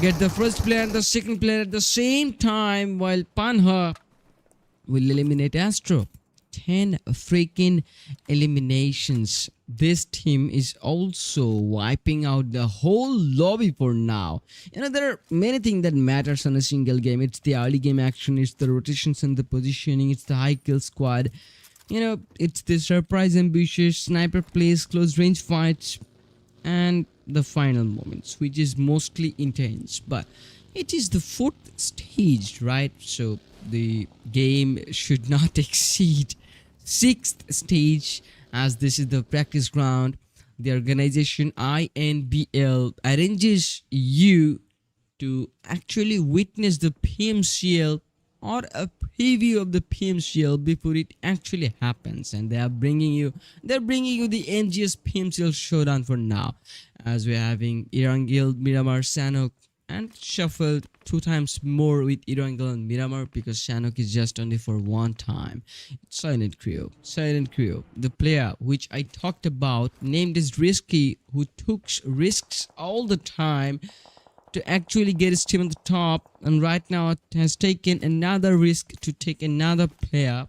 Get the first player and the second player at the same time, while Panha will eliminate Astro. 10 freaking eliminations. This team is also wiping out the whole lobby for now. There are many things that matters on a single game. It's the early game action, it's the rotations and the positioning, it's the high kill squad, it's the surprise ambushes, sniper plays, close range fights, and the final moments, which is mostly intense. But it is the 4th stage, right? So the game should not exceed 6th stage, as this is the practice ground. The organization Inbl arranges you to actually witness the PMCL or a preview of the PMCL before it actually happens, and they're bringing you the Mzs Pmcl Showdown for now, as we're having Erangel, Miramar, Sanhok, and shuffled 2 times more with Erangel and Miramar, because Sanhok is just only for 1 time. Silent Crew. The player which I talked about, named as Risky, who took risks all the time to actually get his team on the top, and right now has taken another risk to take another player.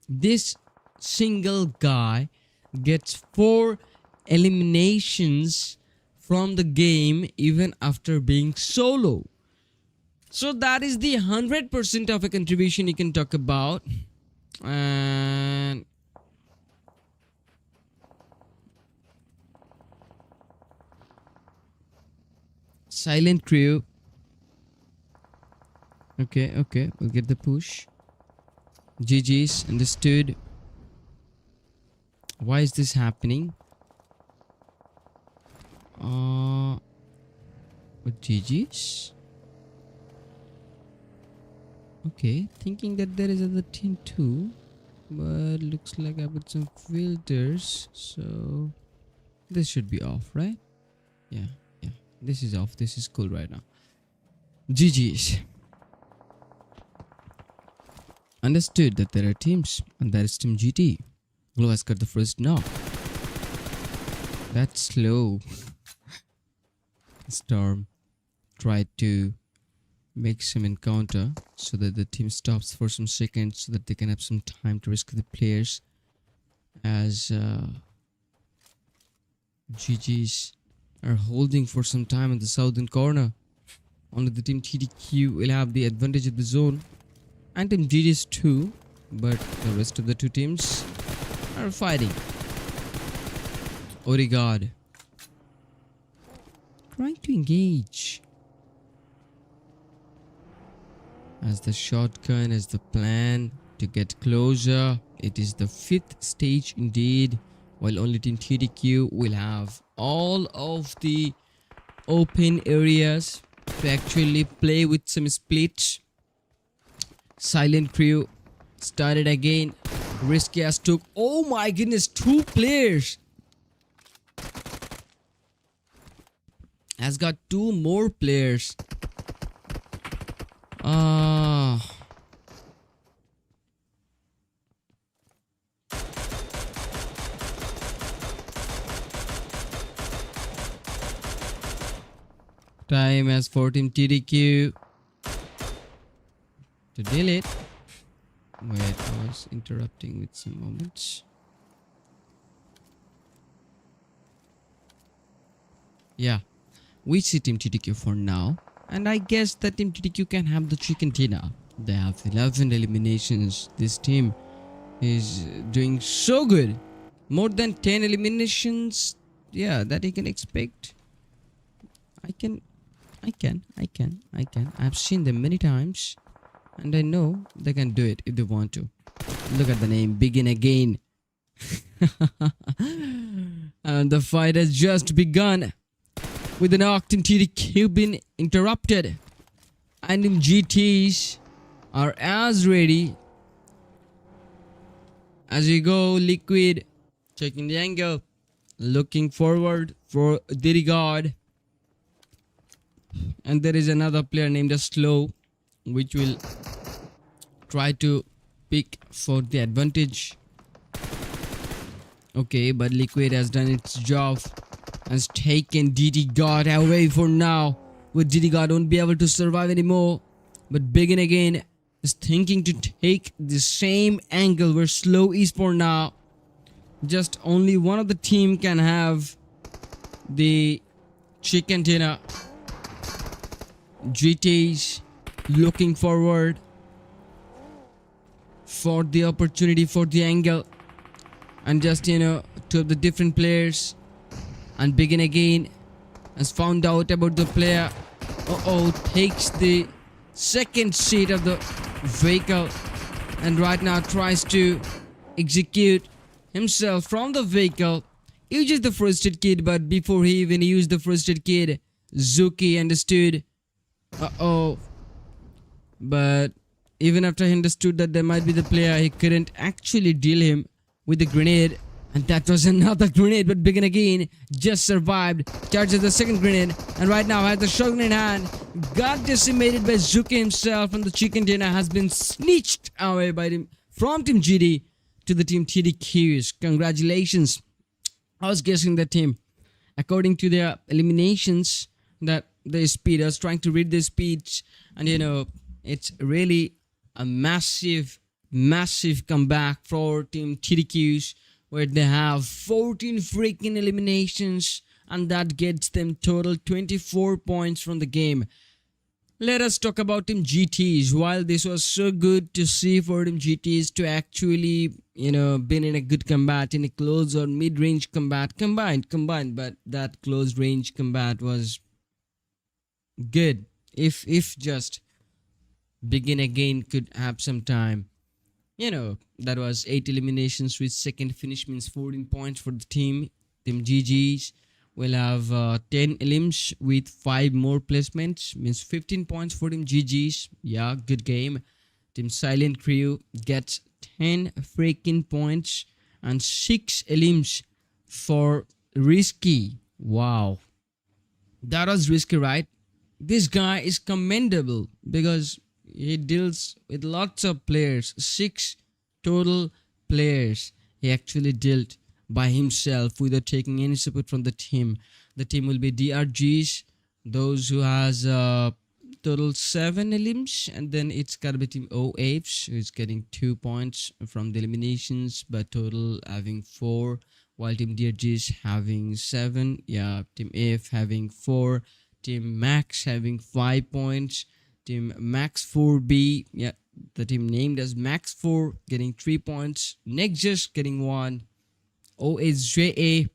This single guy gets 4 eliminations from the game even after being solo. So that is the 100% of a contribution you can talk about. And Silent Crew. Okay, we'll get the push. GG's, understood. Why is this happening? With GG's? Okay, thinking that there is other team too, but looks like I put some filters, so this should be off, right? Yeah, this is off. This is cool right now. GG's. understood that there are teams, and that is Team GT. Glow has got the first knock. That's slow. Storm tried to make some encounter so that the team stops for some seconds so that they can have some time to rescue the players, as GGs are holding for some time in the southern corner. Only the team TTQ will have the advantage of the zone, and team GGs too, but the rest of the two teams are fighting. Odegaard trying to engage, as the shotgun is the plan to get closer. It is the 5th stage indeed, while only team TTQ will have all of the open areas to actually play with some splits. Silent Crew started again. Risky as took, oh my goodness, 2 players. Has got 2 more players. Time as for team TTQ to deal it. Wait, I was interrupting with some moments. Yeah, we see team TTQ for now, and I guess that team TTQ can have the chicken dinner. They have 11 eliminations. This team is doing so good. More than 10 eliminations, yeah, that you can expect. I can. I've seen them many times, and I know they can do it if they want to. Look at the name, Begin Again. And the fight has just begun, with the knocked in TTQ being interrupted, and in GTs are as ready as we go. Liquid checking the angle, looking forward for Dirigard. And there is another player named as Slow, which will try to pick for the advantage. Okay, but Liquid has done its job, has taken DD God away for now. With DD God won't be able to survive anymore. But Begin Again is thinking to take the same angle where Slow is for now. Just only one of the team can have the chicken dinner. GTs looking forward for the opportunity for the angle, and just two of the different players, and Begin Again has found out about the player. Takes the second seat of the vehicle, and right now tries to execute himself from the vehicle. Uses the first aid kit, but before he even used the first aid kit, Zuki understood. But even after he understood that there might be the player, he couldn't actually deal him with the grenade, and that was another grenade. But Begin Again just survived, charges the second grenade, and right now has the shotgun in hand. Got decimated by Zuki himself, and the chicken dinner has been snatched away by him from Team GD to the Team TTQs. Congratulations. I was guessing the team, according to their eliminations, that the speed, I was trying to read the speech, and it's really a massive comeback for Team TTQs, where they have 14 freaking eliminations, and that gets them total 24 points from the game. Let us talk about Team GTs. While this was so good to see for Team GTs to actually been in a good combat, in a close or mid-range combat, combined, but that close range combat was good. If just Begin Again could have some time. That was 8 eliminations with second finish, means 14 points for the team. Team GGs will have 10 elims with 5 more placements, means 15 points for Team GGs. Yeah, good game. Team Silent Crew gets 10 freaking points and 6 elims for Risky. Wow, that was risky, right? This guy is commendable, because he deals with lots of players. 6 total players he actually dealt by himself without taking any support from the team. The team will be DRGs, those who has total 7 elims, and then it's gotta be team OAFs who's getting 2 points from the eliminations, but total having 4, while team DRGs having 7. Yeah, team AF having 4, team Max having 5 points, team Max 4B, yeah, the team named as Max 4 getting 3 points, Nexus getting 1, OSJA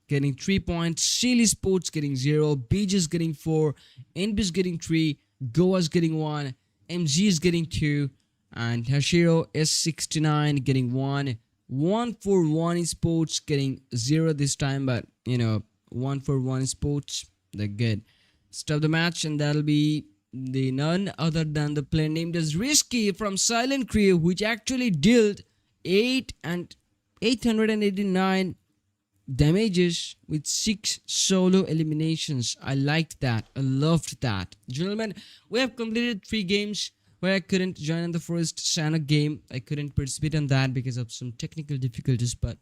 getting 3 points, Seal Esports getting 0, Bjs getting 4, Inbs getting 3, Goas getting 1, Mzs getting 2, and HASHIRA S69 getting 1. 141 Esports getting 0 this time, but 141 Esports, they're good. Stop the match, and that'll be the none other than the player named as Risky from Silent Crew, which actually dealt 889 damages with 6 solo eliminations. I liked that. I loved that. Gentlemen, we have completed 3 games where I couldn't join in the first Sanhok game. I couldn't participate in that because of some technical difficulties, but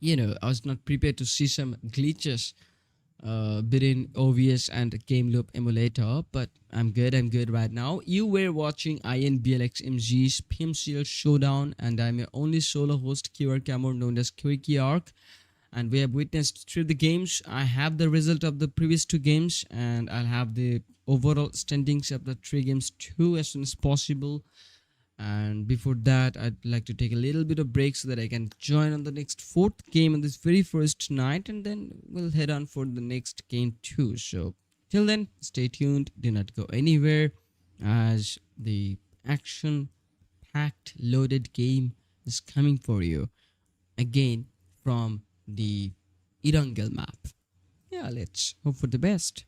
I was not prepared to see some glitches between OVS and game loop emulator, but I'm good right now. You were watching Inbl Mzs Pmcl Showdown, and I'm your only solo host, QR Camor, known as QRK, and we have witnessed 3 of the games. I have the result of the previous 2 games, and I'll have the overall standings of the 3 games too as soon as possible. And before that, I'd like to take a little bit of break so that I can join on the next 4th game on this very first night, and then we'll head on for the next game too. So till then, stay tuned, do not go anywhere, as the action packed loaded game is coming for you again from the Erangel map. Yeah, let's hope for the best.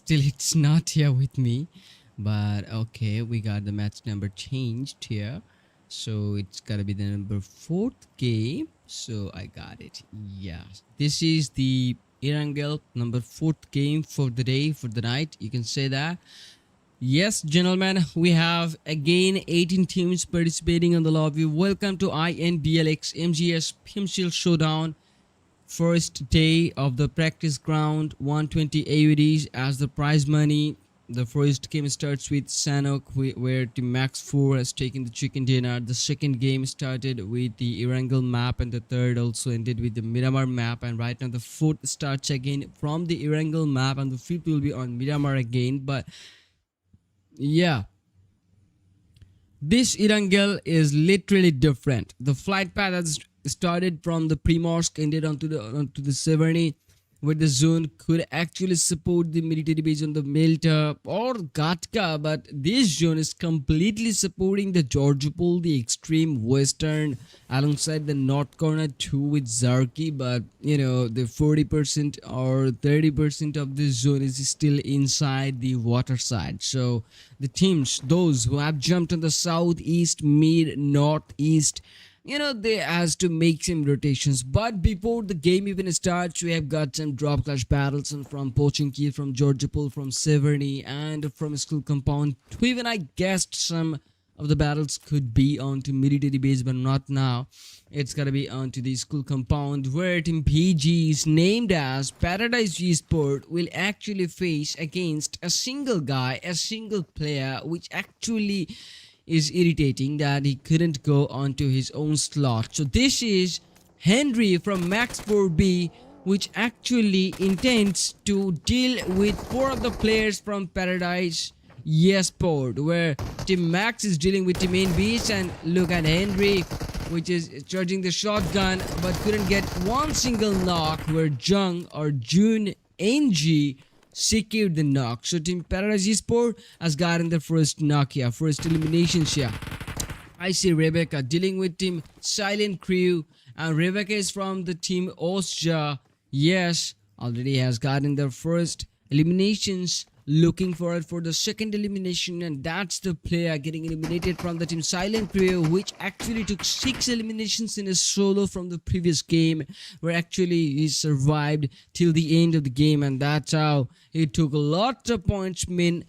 still it's not here with me, but okay, we got the match number changed here, so it's gotta be the number 4th game. So I got it. Yeah, this is the Erangel number 4th game for the day, for the night, you can say that. Yes, gentlemen, we have again 18 teams participating on the lobby. Welcome to Inbl Mzs Pmcl Showdown. First day of the practice ground, 120 AUDs as the prize money. The first game starts with Sanhok, where Team Max 4 has taken the chicken dinner. The second game started with the Erangel map, and the third also ended with the Miramar map. And right now the fourth starts again from the Erangel map, and the fifth will be on Miramar again. But yeah, this Erangel is literally different. The flight path has started from the Primorsk, ended onto the Severny, where the zone could actually support the military base on the Melta or Gatka, but this zone is completely supporting the Georgopol, the extreme western, alongside the north corner too with Zarki. But you know, the 40% or 30% of this zone is still inside the water side. So the teams, those who have jumped on the southeast, mid, northeast, you know, they has to make some rotations. But before the game even starts, we have got some drop clash battles, and from Pochinki, from Georgopol, from Severny, and from a school compound. To even I guessed some of the battles could be onto military base, but not now. It's gotta be onto the school compound, where Team PG is named as Paradise Esport will actually face against a single guy, a single player, which actually is irritating that he couldn't go onto his own slot. So this is Henry from Max 4B, which actually intends to deal with 4 of the players from Paradise Esports, where Team Max is dealing with Team NBs. And look at Henry, which is charging the shotgun but couldn't get one single knock, where Jung or June NG secured the knock. So Team Paradise Esports has gotten the first knock here, first elimination here. I see Rebecca dealing with Team Silent Crew, and Rebecca is from the Team OSJA. Yes, already has gotten the first eliminations, looking forward for the second elimination, and that's the player getting eliminated from the Team Silent Crew, which actually took 6 eliminations in a solo from the previous game, where actually he survived till the end of the game, and that's how he took a lot of points, 10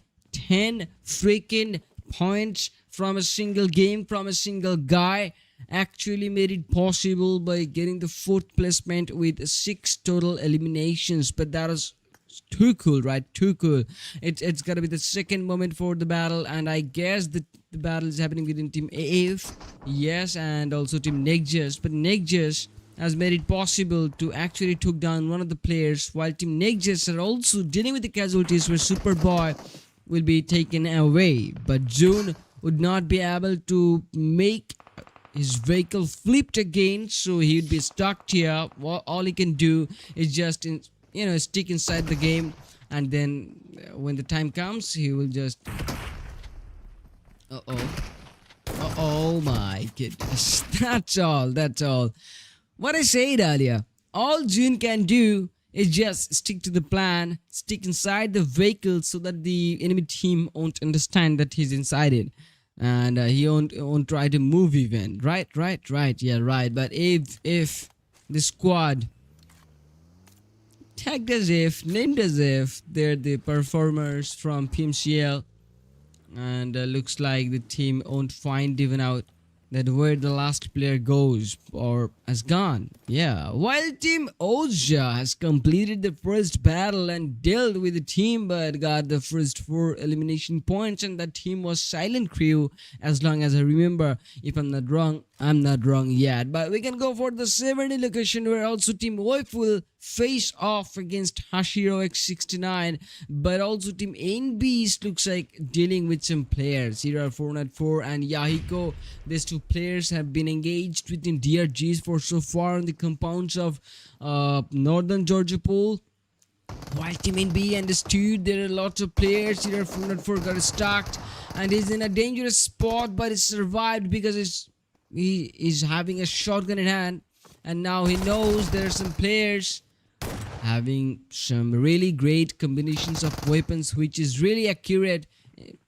freaking points from a single game, from a single guy. Actually made it possible by getting the 4th placement with 6 total eliminations. But that was too cool, right? Too cool. It's gotta be the second moment for the battle, and I guess the battle is happening within Team AF, yes, and also Team Nexus. But Nexus has made it possible to actually took down one of the players, while Team Nexus are also dealing with the casualties, where Superboy will be taken away, but June would not be able to make his vehicle flipped again, so he would be stuck here. All he can do is just stick inside the game, and then when the time comes, he will just oh my goodness. That's all what I said earlier. All June can do is just stick to the plan, stick inside the vehicle, so that the enemy team won't understand that he's inside it, and he won't try to move even. Right, yeah, right. But if the squad tagged as if, named as if they're the performers from PMCL, and looks like the team won't find even out that where the last player goes or has gone. Yeah, while Team OSJA has completed the first battle and dealt with the team, but got the first 4 elimination points, and that team was Silent Crew, as long as I remember. If I'm not wrong, I'm not wrong yet. But we can go for the 70 location, where also Team WOIF will face off against HASHIRA X69, but also Team NBs looks like dealing with some players. Here are 404 and Yahiko. These 2 players have been engaged within DRGs for so far on the compounds of northern Georgopol. While Team NB understood there are lots of players. Here are 404 got stuck and is in a dangerous spot, but he survived because he is having a shotgun in hand, and now he knows there are some players. having some really great combinations of weapons, which is really accurate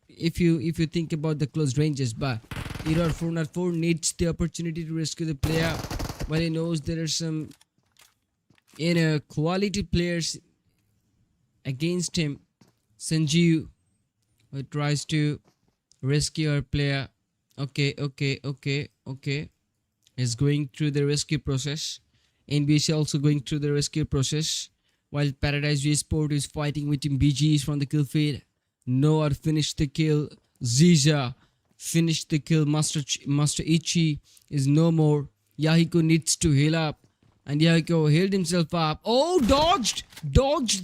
if you think about the close ranges. But Error 404 needs the opportunity to rescue the player, while he knows there are some quality players against him. Sanjeev tries to rescue our player. Okay. He's going through the rescue process. NBC also going through the rescue process, while Paradise Esports is fighting with Team BGs from the kill feed. Noah finished the kill. Ziza finished the kill. Master Ichi is no more. Yahiko needs to heal up, and Yahiko healed himself up. Oh, dodged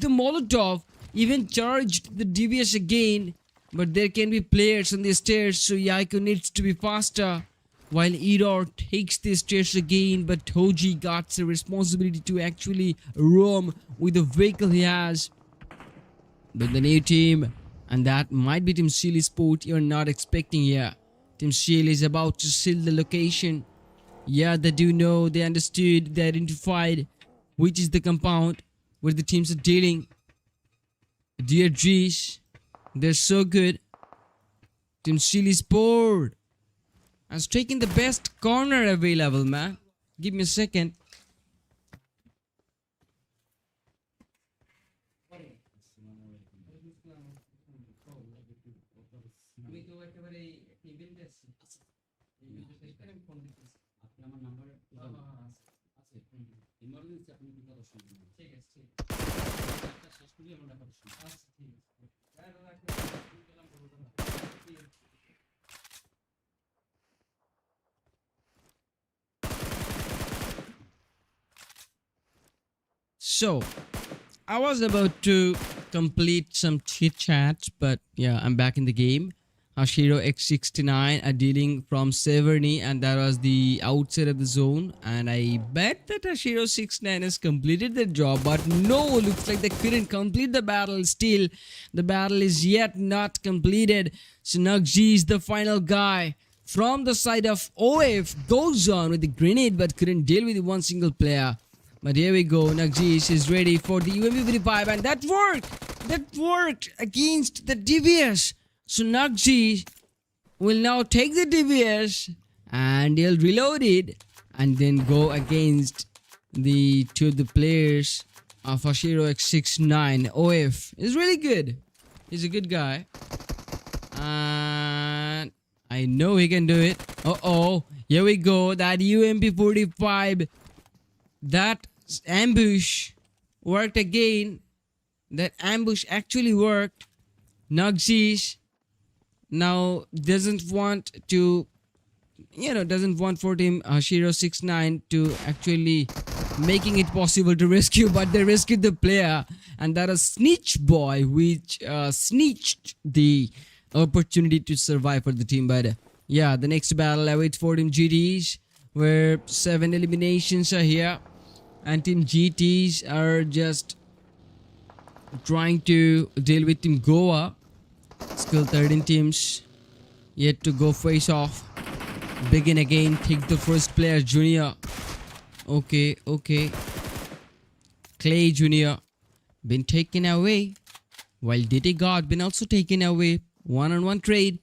the Molotov. Even charged the DBS again, but there can be players on the stairs, so Yahiko needs to be faster. While Error takes the stairs again, but Toji got the responsibility to actually roam with the vehicle he has. But the new team, and that might be Team Mzs Esports, you're not expecting here. Team Mzs is about to seal the location. Yeah, they do know, they understood, they identified which is the compound where the teams are dealing. DRGs, they're so good. Team Mzs Esports has taken the best corner available, man. Give me a second. So, I was about to complete some chit chats, but yeah, I'm back in the game. HASHIRA X69 are dealing from Severny, and that was the outside of the zone. And I bet that HASHIRA 69 has completed their job, but no, looks like they couldn't complete the battle. Still, the battle is yet not completed. So Nugji is the final guy. From the side of OF, goes on with the grenade, but couldn't deal with one single player. But here we go, Nugji is ready for the UMP 55, and that worked against the DBS. So Nugji will now take the DBS and he'll reload it and then go against the two of the players of HASHIRA X69. OF is really good. He's a good guy. And I know he can do it. Uh-oh. Here we go. That UMP 45. That ambush worked again. That ambush actually worked. Nugji now doesn't want to, doesn't want for Team HASHIRA 69 to actually making it possible to rescue, but they rescued the player, and that is Snitch Boy, which snitched the opportunity to survive for the team. But yeah, the next battle awaits for Team GTs, where 7 eliminations are here, and Team GTs are just trying to deal with Team Goa. Still 13 teams yet to go face off. Begin again. Take the first player, Junior. Okay. Clay Junior been taken away, while DT God been also taken away. One-on-one trade.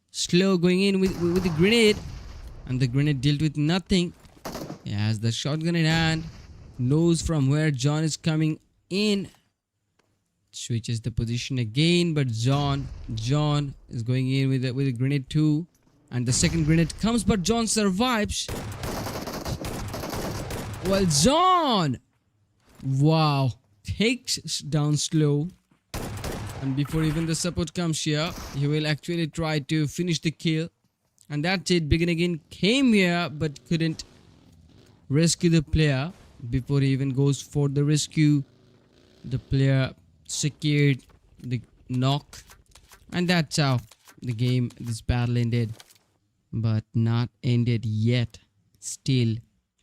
Slow going in with the grenade, and the grenade dealt with nothing. He has the shotgun in hand. Knows from where John is coming in. Switches the position again, but John is going in with a grenade too, and the second grenade comes, but John survives. Well, John, wow, takes down slow, and before even the support comes here, he will actually try to finish the kill, and that's it. Begin again came here but couldn't rescue the player before he even goes for the rescue. The player secured the knock, and that's how this battle ended, but not ended yet. Still,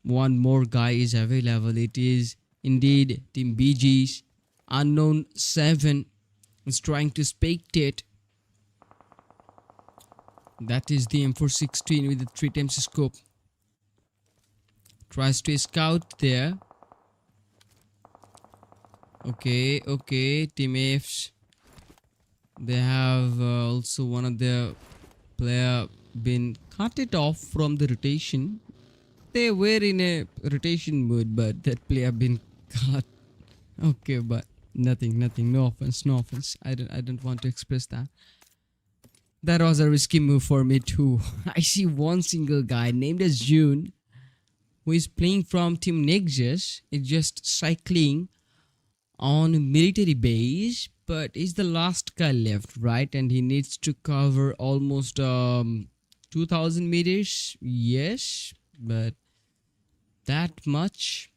one more guy is available. It is indeed Team BG's Unknown 7 is trying to spectate. That is the M416 with the 3 times scope. Tries to scout there. Okay. Team F's. They have also one of their player been cut it off from the rotation. They were in a rotation mode, but that player been cut. Okay, but nothing. No offense. I don't want to express that. That was a risky move for me too. I see one single guy named as June who is playing from Team Nexus. It's just cycling on military base, but he's the last guy left, right? And he needs to cover almost 2000 meters. Yes, but that much.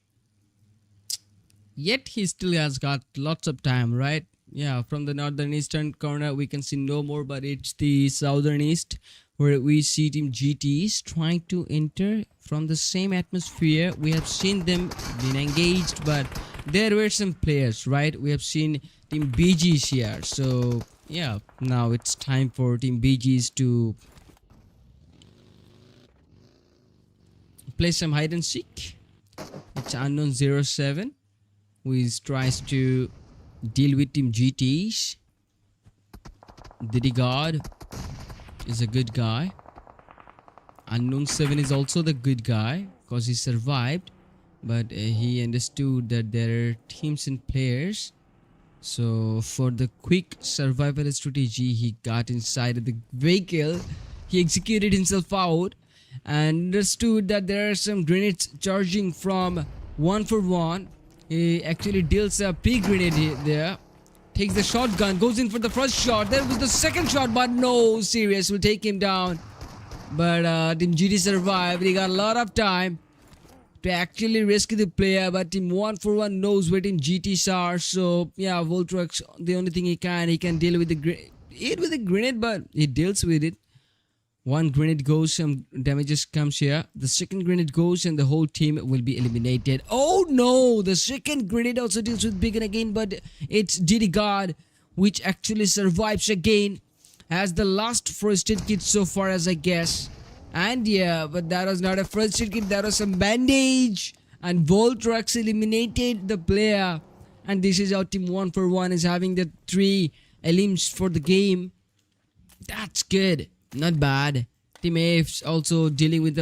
Yet he still has got lots of time, right? Yeah, from the northern eastern corner we can see no more, but it's the southern east where we see Team GTs trying to enter from the same atmosphere. We have seen them being engaged, but there were some players, right? We have seen Team BGs here. So yeah, now it's time for Team BGs to play some hide and seek. It's unknown 07 who tries to deal with Team GTs. Diddy God is a good guy. Unknown 7 is also the good guy because he survived, but he understood that there are teams and players. So for the quick survival strategy, he got inside of the vehicle. He executed himself out and understood that there are some grenades charging from 141. He actually deals a pre-grenade there. Takes the shotgun, goes in for the first shot. There was the second shot, but no, serious will take him down. But Team GT survived. He got a lot of time to actually rescue the player, but Team 141 knows where Team GTs are. So yeah, Voltrex, the only thing he can deal with the grenade, but he deals with it. One grenade goes, some damages comes here. The second grenade goes and the whole team will be eliminated. Oh no, the second grenade also deals with Beacon again, but it's Diddy God which actually survives again. Has the last first aid kit so far as I guess. And yeah, but that was not a first aid kit, that was some bandage. And Voltrex eliminated the player. And this is how Team 141 is having the 3 elims for the game. That's good. Not bad. Team F's also dealing with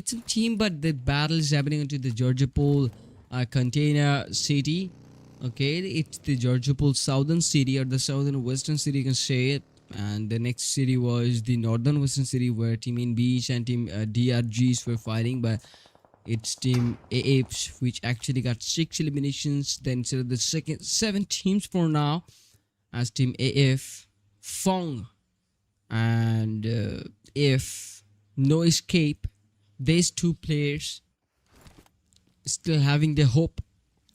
some team, but the battle is happening into the Georgia Pool container city. Okay, it's the Georgia Pool southern city or the southern western city, you can say it. And the next city was the northern western city where Team Inbs and Team DRGs were fighting, but it's Team AFs which actually got 6 eliminations. Then instead of the second 7 teams for now, as Team AF, Fong, and if no escape, these 2 players still having the hope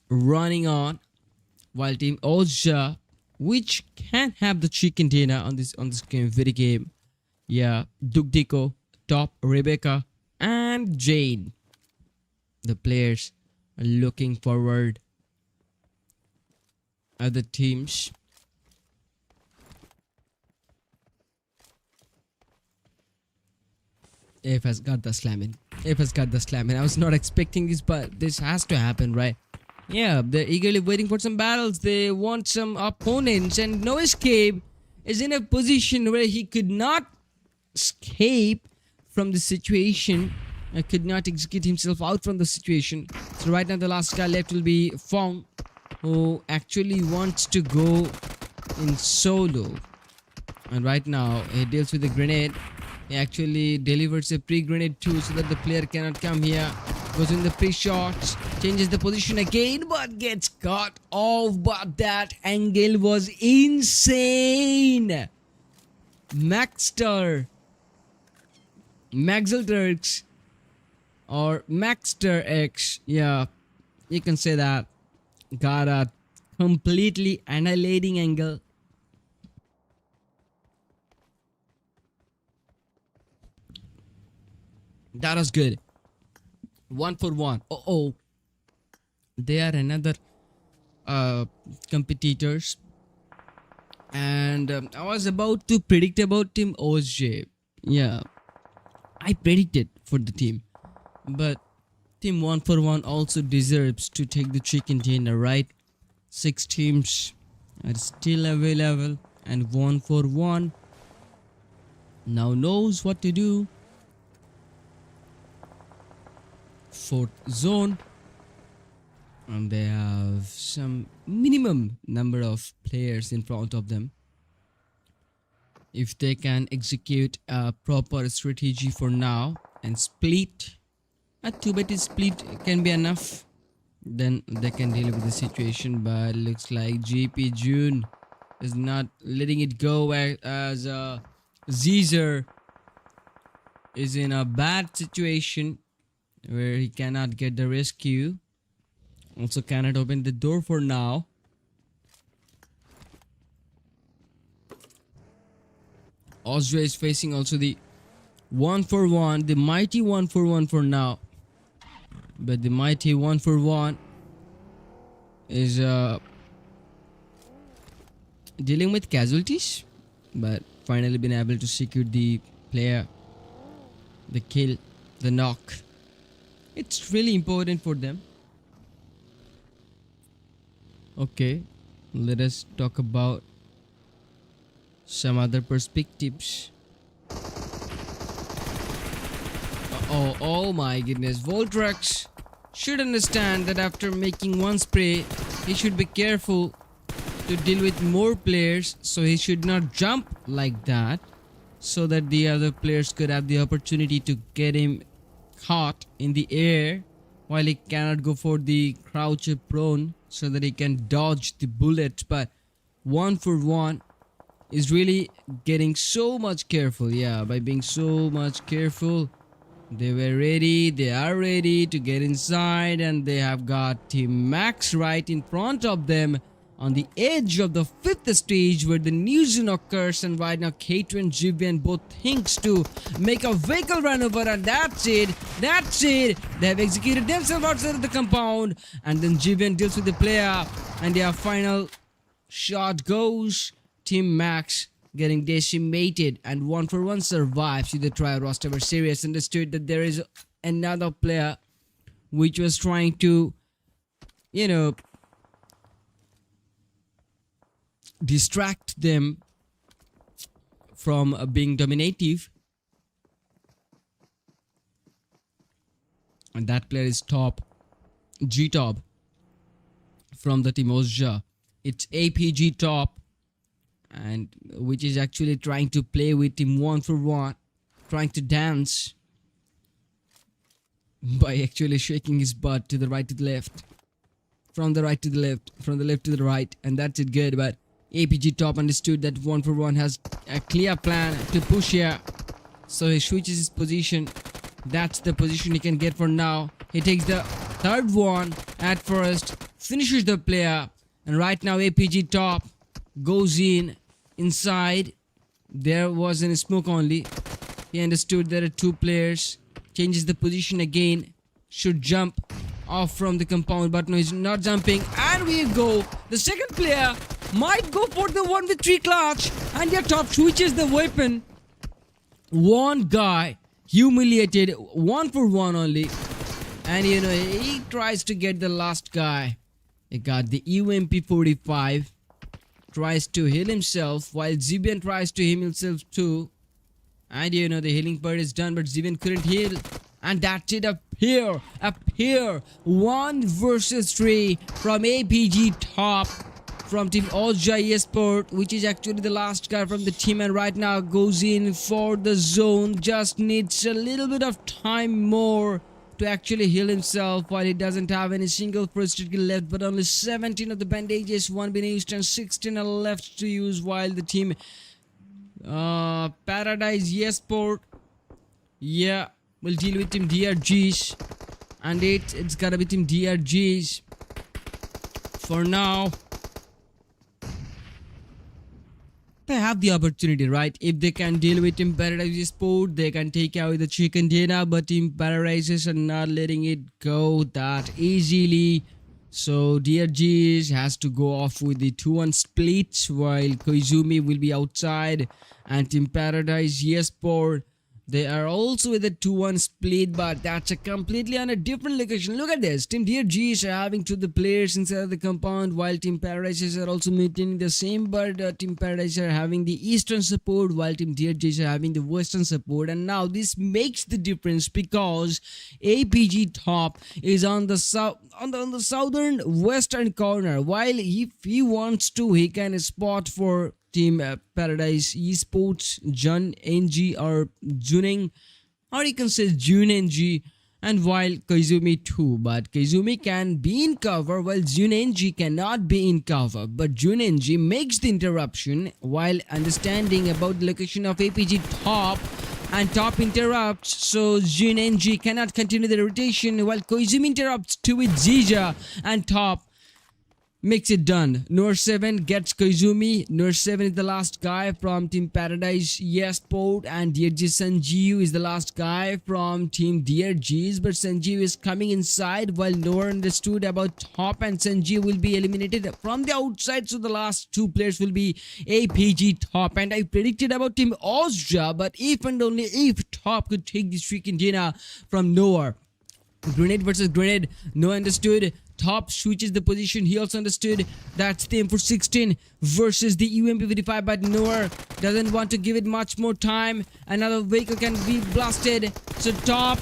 running on, while Team OSJA, which can have the chicken dinner on this game, very game. Yeah, Dukdiko, Top, Rebecca, and Jane. The players are looking forward at the teams. F has got the slamming. I was not expecting this, but this has to happen, right? Yeah, they're eagerly waiting for some battles. They want some opponents, and No Escape is in a position where he could not escape from the situation. Could not execute himself out from the situation. So right now the last guy left will be Fong, who actually wants to go in solo. And right now he deals with a grenade. He actually delivers a pre-grenade too, so that the player cannot come here. Goes in the pre-shots, changes the position again, but gets caught off. But that angle was insane. Maxter Turks or Maxter X, yeah, you can say that, got a completely annihilating angle. That was good. 1 for 1. Oh, they are another competitors, and I was about to predict about Team OSJ. Yeah, I predicted for the team, but Team 1 for 1 also deserves to take the chicken dinner, right? 6 teams are still available and 1-for-1 now knows what to do. 4th zone, and they have some minimum number of players in front of them. If they can execute a proper strategy for now and split, a 2-bit split can be enough, then they can deal with the situation. But looks like GP June is not letting it go, as Caesar is in a bad situation where he cannot get the rescue, also cannot open the door for now. OSJA is facing also the 1-for-1, the mighty 1-for-1 for now, but the mighty 1-for-1 is dealing with casualties, but finally been able to secure the player, the kill, the knock. It's really important for them. Okay, let us talk about some other perspectives. Oh my goodness, Voltrax should understand that after making one spray, he should be careful to deal with more players, so he should not jump like that, so that the other players could have the opportunity to get him caught in the air while he cannot go for the crouch prone, so that he can dodge the bullets. But 1-for-1 is really getting so much careful. Yeah, by being so much careful, they were ready, they are ready to get inside, and they have got Team Max right in front of them on the edge of the 5th stage where the new zone occurs. And right now K2 and GVN both thinks to make a vehicle run over, and that's it. They have executed themselves outside of the compound, and then GVN deals with the player, and their final shot goes. Team Max getting decimated, and 1-for-1 survives. The try roster were serious, understood that there is another player which was trying to, distract them from being dominative, and that player is top, G-Top from the team OSJA. It's APG Top, and which is actually trying to play with team 1-for-1, trying to dance by actually shaking his butt to the right to the left, from the right to the left, from the left to the right, and that's it good. But APG Top understood that 1-for-1 has a clear plan to push here, so he switches his position. That's the position he can get for now. He takes the 3rd one at first, finishes the player, and right now APG Top goes inside. There was a smoke only. He understood there are 2 players, changes the position again, should jump off from the compound, but no, he's not jumping, and we go. The second player might go for the 1v3 clutch, and your Top switches the weapon. One guy humiliated, 1-for-1 only, and he tries to get the last guy. He got the UMP 45, tries to heal himself, while Zibian tries to heal himself too, and the healing part is done, but Zibian couldn't heal. And that's it, up here, 1 versus 3 from APG Top, from team OSJA Esports, which is actually the last guy from the team, and right now goes in for the zone. Just needs a little bit of time more to actually heal himself, while he doesn't have any single first aid kit left, but only 17 of the bandages, 1 been used and 16 are left to use, while the team Paradise Esports, will deal with team DRGs, and it's gotta be team DRGs for now. They have the opportunity, right? If they can deal with Team Paradise Esports, they can take out the chicken dinner, but Team Paradises are not letting it go that easily. So DRGs has to go off with the 2-1 splits, while Koizumi will be outside, and Team Paradise Esports, They are also with a 2-1 split, but that's a completely on a different location. Look at this. Team DRGs are having two the players inside the compound, while Team Paradises are also maintaining the same, but Team Paradise are having the eastern support, while Team DRGs are having the western support. And now this makes the difference because APG top is on the on the southern western corner, while if he wants to, he can spot for Team Paradise Esports, Jun NG or Juning, or you can say Jun NG, and while Koizumi too, but Koizumi can be in cover while Jun NG cannot be in cover, but Jun NG makes the interruption while understanding about the location of APG top, and top interrupts, so Jun NG cannot continue the rotation while Koizumi interrupts too with Zija, and top makes it done. Noor 7 gets Koizumi. Noor 7 is the last guy from Team Paradise Esports, and DRG Sanjeev is the last guy from Team DRGs, but Sanjeev is coming inside while Noor understood about top, and Sanjeev will be eliminated from the outside, so the last two players will be APG top. And I predicted about Team OSJA, but if and only if top could take this freaking dinner from Noor. Grenade versus grenade. No understood. Top switches the position. He also understood that's the M416 versus the UMP55, but Noor doesn't want to give it much more time. Another vehicle can be blasted. So top,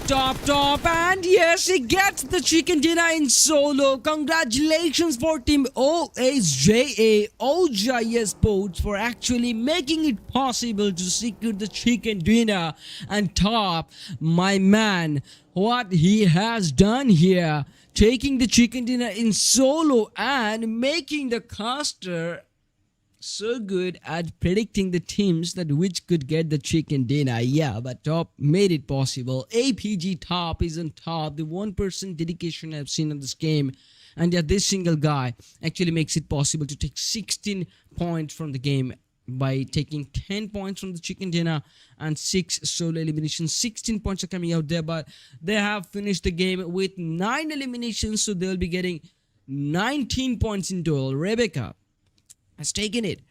and yes, he gets the chicken dinner in solo. Congratulations for Team OSJA Esports for actually making it possible to secure the chicken dinner. And top, my man, what he has done here, taking the chicken dinner in solo and making the caster so good at predicting the teams that which could get the chicken dinner. Yeah, but top made it possible. APG top is on top. The 1% dedication I've seen in this game, and yeah, this single guy actually makes it possible to take 16 points from the game by taking 10 points from the chicken dinner and 6 solo eliminations. 16 points are coming out there, but they have finished the game with 9 eliminations, so they'll be getting 19 points in total. Rebecca has taken it.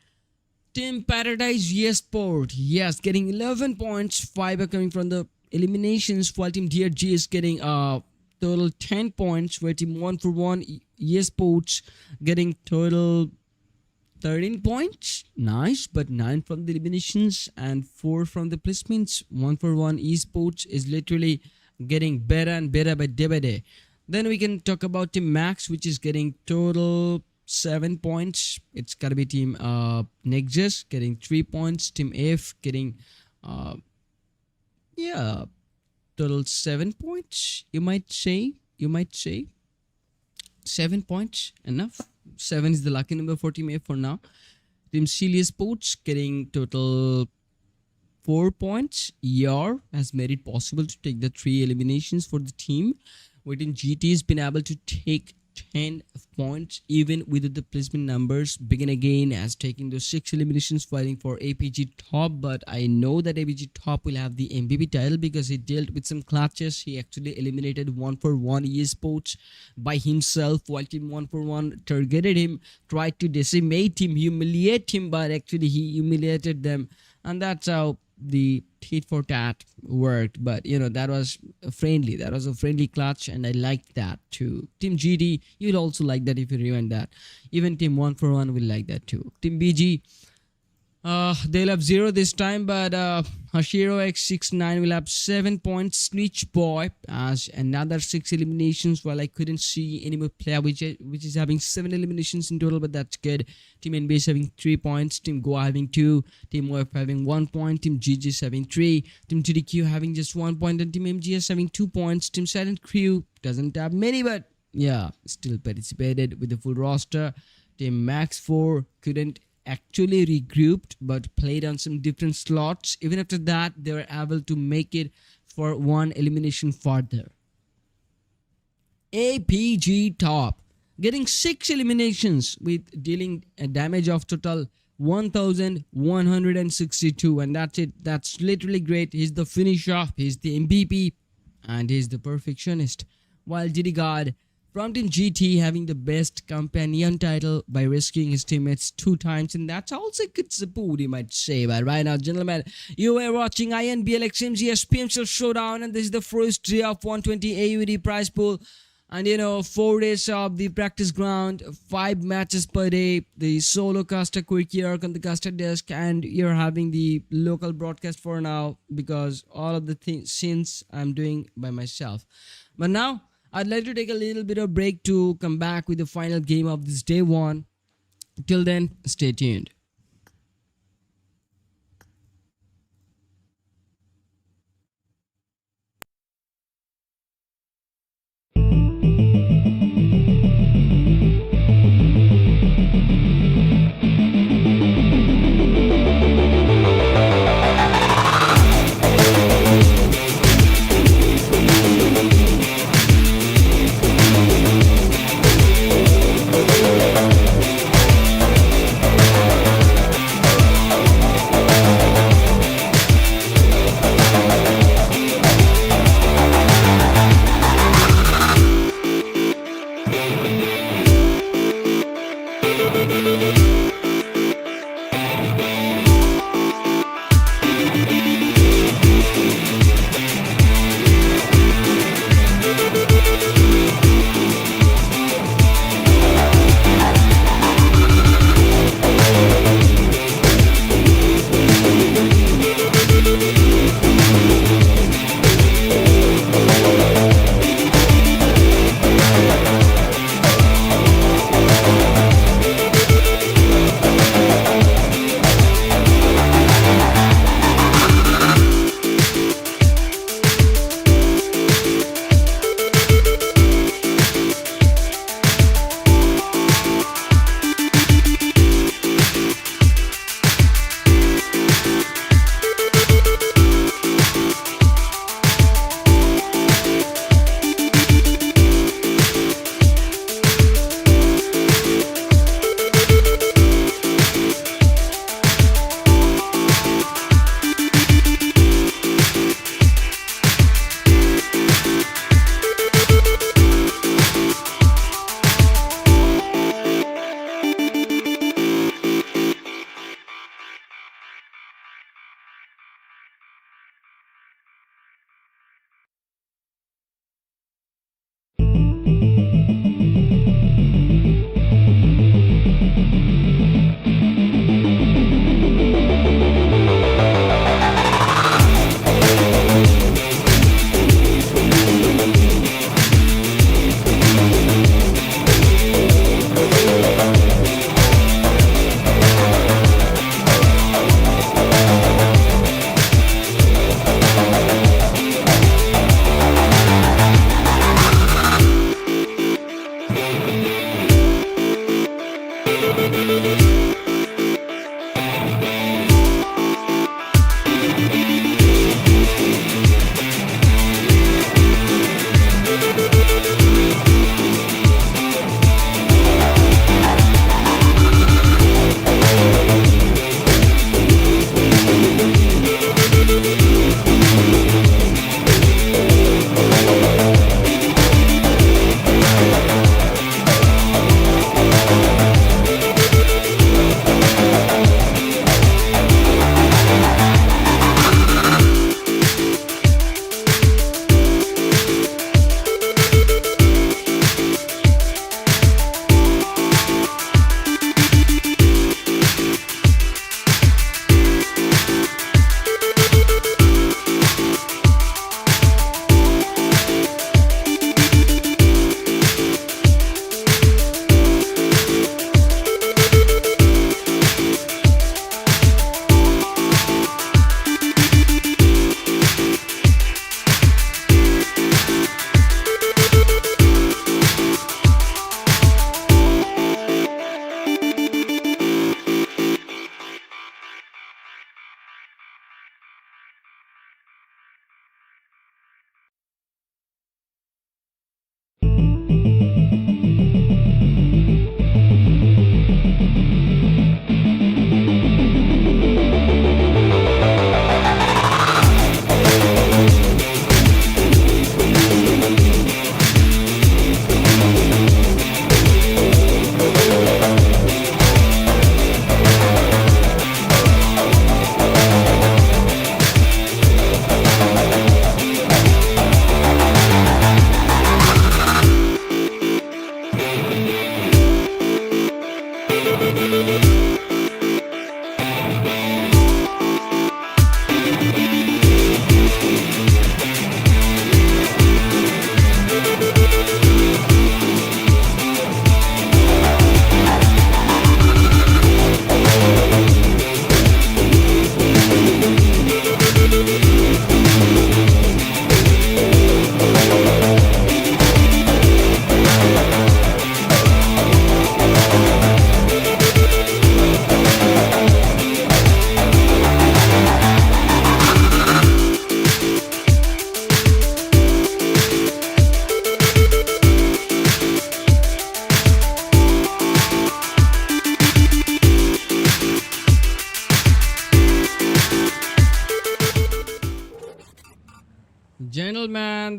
Team Paradise Esports, yes, getting 11 points. 5 are coming from the eliminations, while Team DRG is getting total 10 points, where Team 141 Esports getting total 13 points. Nice, but 9 from the eliminations and 4 from the placements. 141 Esports is literally getting better and better by day. Then we can talk about Team Max, which is getting total 7 points. It's gotta be Team Nexus getting 3 points. Team F getting total 7 points. You might say 7 points enough. 7 is the lucky number for Team F for now. Team Mzs Esports getting total 4 points. ER has made it possible to take the 3 eliminations for the team. Within GT has been able to take 10 points even with the placement numbers. Begin again as taking those 6 eliminations, fighting for APG top, but I know that APG top will have the MVP title because he dealt with some clutches. He actually eliminated 141 Esports by himself, while Team 141 targeted him, tried to decimate him, humiliate him, but actually he humiliated them, and that's how the tit for tat worked. But you know, that was a friendly clutch, and I liked that too. Team GD, you'll also like that if you rewind that. Even Team 141 will like that too. Team BG, they'll have 0 this time, but HASHIRA X69 will have 7 points. Snitch Boy as another 6 eliminations, while I couldn't see any more player which is having 7 eliminations in total, but that's good. Team NBS having 3 points, Team Goa having 2, Team OF having 1 point, Team GG's having 3, Team TTQ having just 1 point, and Team MGS having 2 points. Team Silent Crew doesn't have many, but yeah, still participated with the full roster. Team Max 4 couldn't actually regrouped but played on some different slots. Even after that, they were able to make it for 1 elimination further. APG top getting 6 eliminations with dealing a damage of total 1162, and that's it. That's literally great. He's the finisher, he's the MVP, and he's the perfectionist. While GD God from Team GT having the best companion title by rescuing his teammates 2 times, and that's also good support, you might say. But right now, gentlemen, you are watching Inbl Mzs Pmcl Showdown, and this is the first day of 120 AUD prize pool. And 4 days of the practice ground, 5 matches per day, the solo caster quick here on the caster desk, and you're having the local broadcast for now because all of the scenes I'm doing by myself. But now I'd like to take a little bit of break to come back with the final game of this day 1. Till then, stay tuned.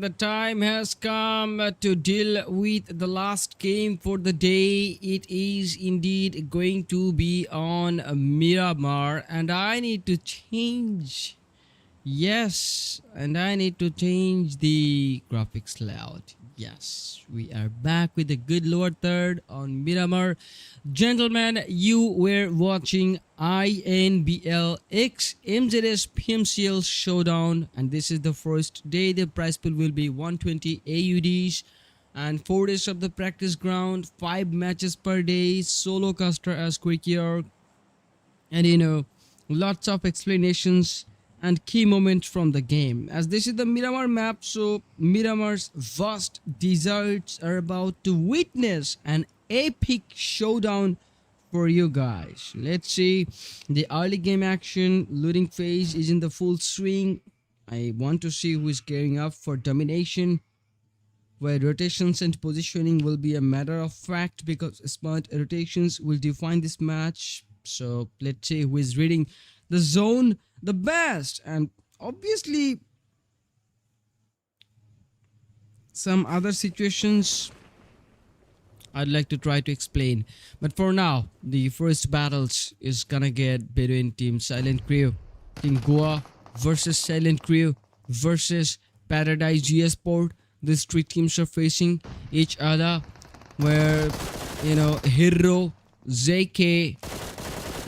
come. The time has come to deal with the last game for the day. It is indeed going to be on Miramar, and I need to change. Yes, and I need to change the graphics layout. Yes, we are back with a good lower third on Miramar. Gentlemen, you were watching Inbl Mzs Pmcl Showdown, and this is the first day. The prize pool will be 120 AUDs and 4 days of the practice ground, 5 matches per day, solo caster as quicker, and lots of explanations and key moments from the game. As this is the Miramar map, so Miramar's vast deserts are about to witness an epic showdown for you guys. Let's see the early game action. Looting phase is in the full swing. I want to see who is gearing up for domination, where rotations and positioning will be a matter of fact because smart rotations will define this match. So let's see who is reading the zone the best, and obviously some other situations I'd like to try to explain, but for now the first battles is gonna get between Team Silent Crew, Team Goa versus Silent Crew versus Paradise Esports. These three teams are facing each other, where Hero ZK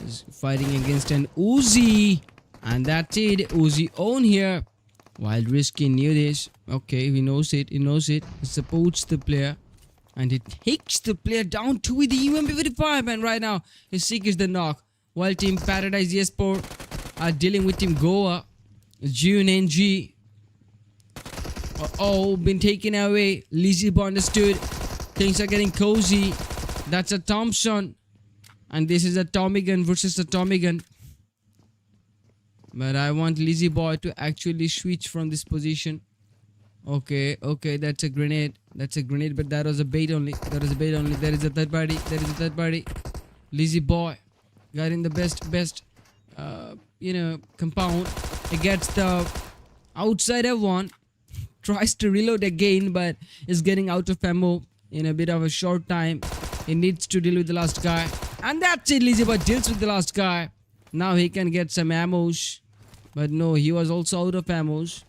is fighting against an Uzi. And that's it, Uzi on here. While Risky knew this. Okay, he knows it. He supports the player. And he takes the player down to with the UMP-55. And right now, he seeks the knock. While Team Paradise Esports are dealing with Team Goa. June NG. Been taken away. Lizzie understood. Things are getting cozy. That's a Thompson. And this is a Tommy gun versus a Tommy gun. But I want Lizzie Boy to actually switch from this position. Okay, that's a grenade. But that was a bait only. There is a third party. Lizzie Boy got in the best compound. He gets the outsider one. Tries to reload again, but is getting out of ammo in a bit of a short time. He needs to deal with the last guy. And that's it, Lizzie Boy deals with the last guy. Now he can get some ammos. But no, he was also out of ammos.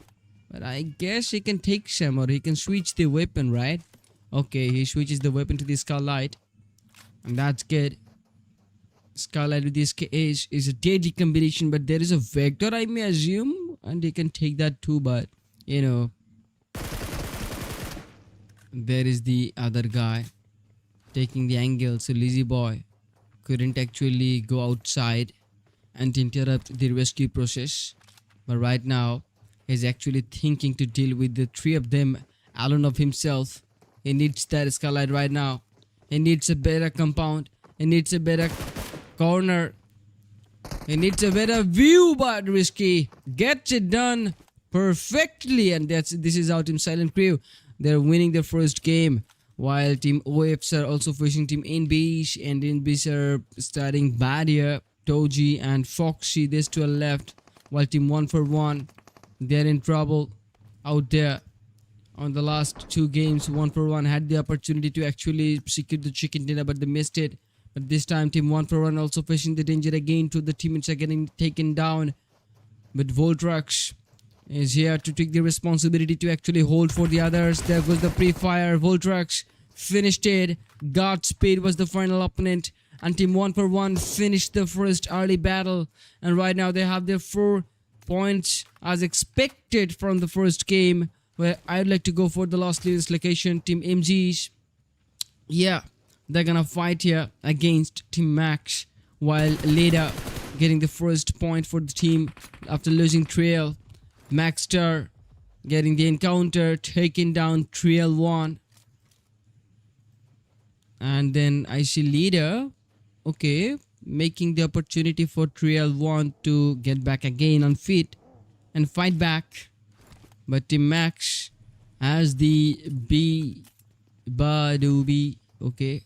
But I guess he can take some, or he can switch the weapon, right? Okay, he switches the weapon to the Scarlight. And that's good. Scarlight with this case is a deadly combination, but there is a Vector, I may assume. And he can take that too, but there is the other guy taking the angle. So Lizzie Boy couldn't actually go outside and interrupt the rescue process, but right now he's actually thinking to deal with the three of them alone of himself. He needs that Scarlight right now. He needs a better compound. He needs a better corner. He needs a better view, but Risky gets it done perfectly. And this is our Team Silent Crew. They're winning their first game, while Team OFs are also facing Team Inbs, and Inbs are starting bad here. Toji and Foxy, these two are left, while Team 141, they're in trouble out there. On the last two games, 141 had the opportunity to actually secure the chicken dinner, but they missed it. But this time, Team 141 also facing the danger again. Two of the teammates are getting taken down. But Voltrax is here to take the responsibility to actually hold for the others. There goes the pre-fire. Voltrax finished it. Godspeed was the final opponent. And Team 141 finished the first early battle. And right now they have their 4 points as expected from the first game, where I'd like to go for the last location. Team MGs. Yeah, they're gonna fight here against Team Max, while Leda getting the first point for the team after losing Trail. Maxter getting the encounter, taking down Trail 1. And then I see Leader, okay, making the opportunity for Trail 1 to get back again on feet and fight back. But Team Max has the Bibadoobie, okay,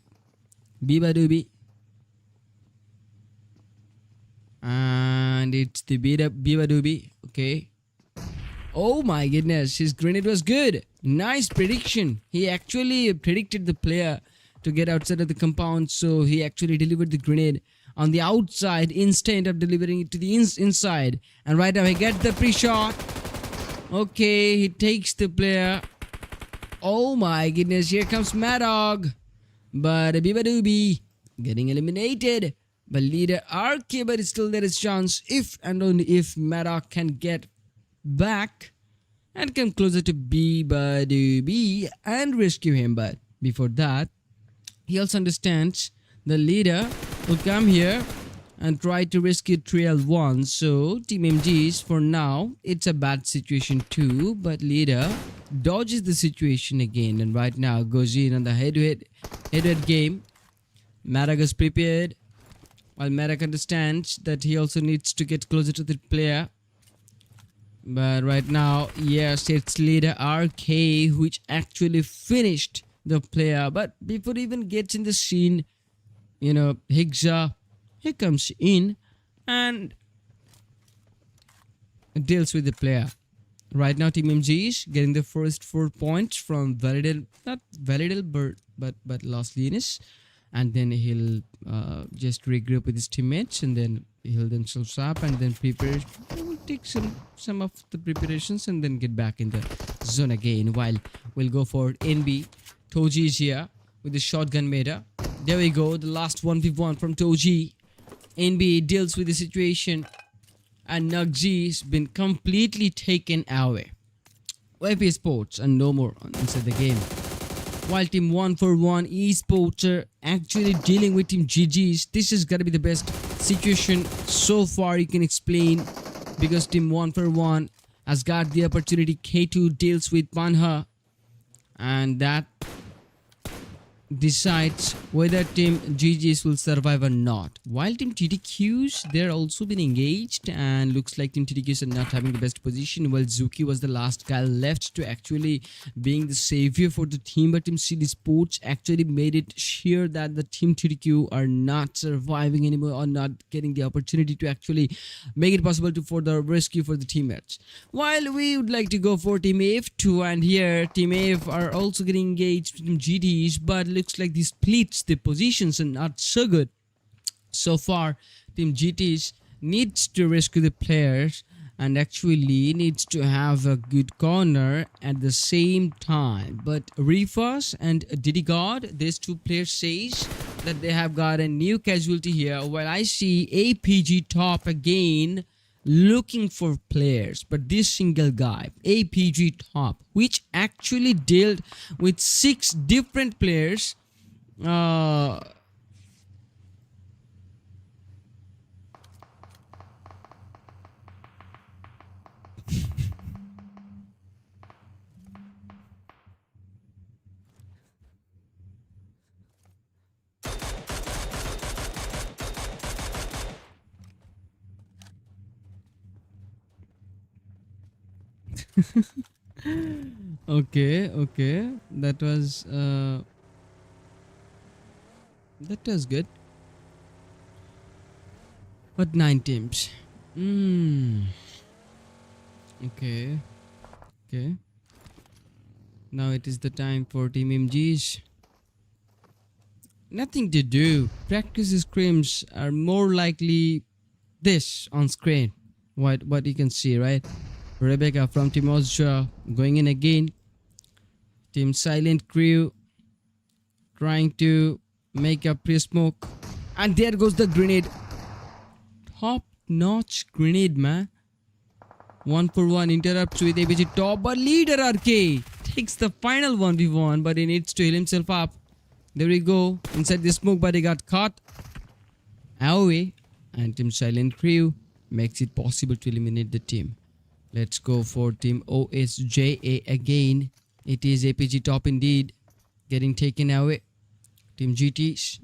Bibadoobie. And it's the Bibadoobie, okay. Oh my goodness, his grenade was good. Nice prediction. He actually predicted the player to get outside of the compound, so he actually delivered the grenade on the outside instead of delivering it to the inside. And right now he gets the pre-shot. Okay, he takes the player. Oh my goodness, here comes Mad Dog. But Bibadoobie getting eliminated. But leader RK, but still there is chance if and only if Mad Dog can get back and come closer to Bibadoobie and rescue him. But before that, he also understands the leader will come here and try to rescue Trail 1. So Team MGs, for now it's a bad situation too, but leader dodges the situation again and right now goes in on the head-to-head game. Marak is prepared, while Marak understands that he also needs to get closer to the player. But right now, yes, it's leader RK which actually finished the player. But before he even gets in the scene, you know, Higza, he comes in and deals with the player. Right now, Team MGs getting the first 4 points from not Validal, but Lost Linus. And then he'll just regroup with his teammates and then heal themselves up and then prepare. We'll take some of the preparations and then get back in the zone again. While we'll go for NB. Toji is here with the shotgun meta. There we go, the last 1v1 from Toji. NB deals with the situation and Nugsy's been completely taken away. OSJA Esports and no more inside the game. While Team 141 Esports are actually dealing with Team GG's. This is gotta be the best situation so far you can explain, because Team 141 has got the opportunity. K2 deals with Panha and that decides whether Team GG's will survive or not. While Team TTQ's, they're also been engaged and looks like Team TTQ's are not having the best position. While Zuki was the last guy left to actually being the savior for the team, but Team Mzs Sports actually made it sure that the Team TTQ are not surviving anymore or not getting the opportunity to actually make it possible for the rescue for the teammates. While we would like to go for Team F2, and here Team F are also getting engaged with Team GDs, but looks like these splits the positions and not so good. So far, Team GTs needs to rescue the players and actually needs to have a good corner at the same time. But Refas and Diddy God, these two players says that they have got a new casualty here, while I see APG top again looking for players. But this single guy, APG top, which actually dealt with 6 different players, okay, that was good. But 9 teams. Okay. Now it is the time for Team MGs. Nothing to do. Practice scrims are more likely this on screen. What you can see, right? Rebecca from Team OSJA going in again. Team Silent Crew trying to make a pre-smoke. And there goes the grenade. Top-notch grenade, man. 1-for-1 interrupts with APG top, but leader RK takes the final 1v1, but he needs to heal himself up. There we go. Inside the smoke, but he got caught. Away. And Team Silent Crew makes it possible to eliminate the team. Let's go for Team OSJA again. It is APG top indeed. Getting taken away. Team GTs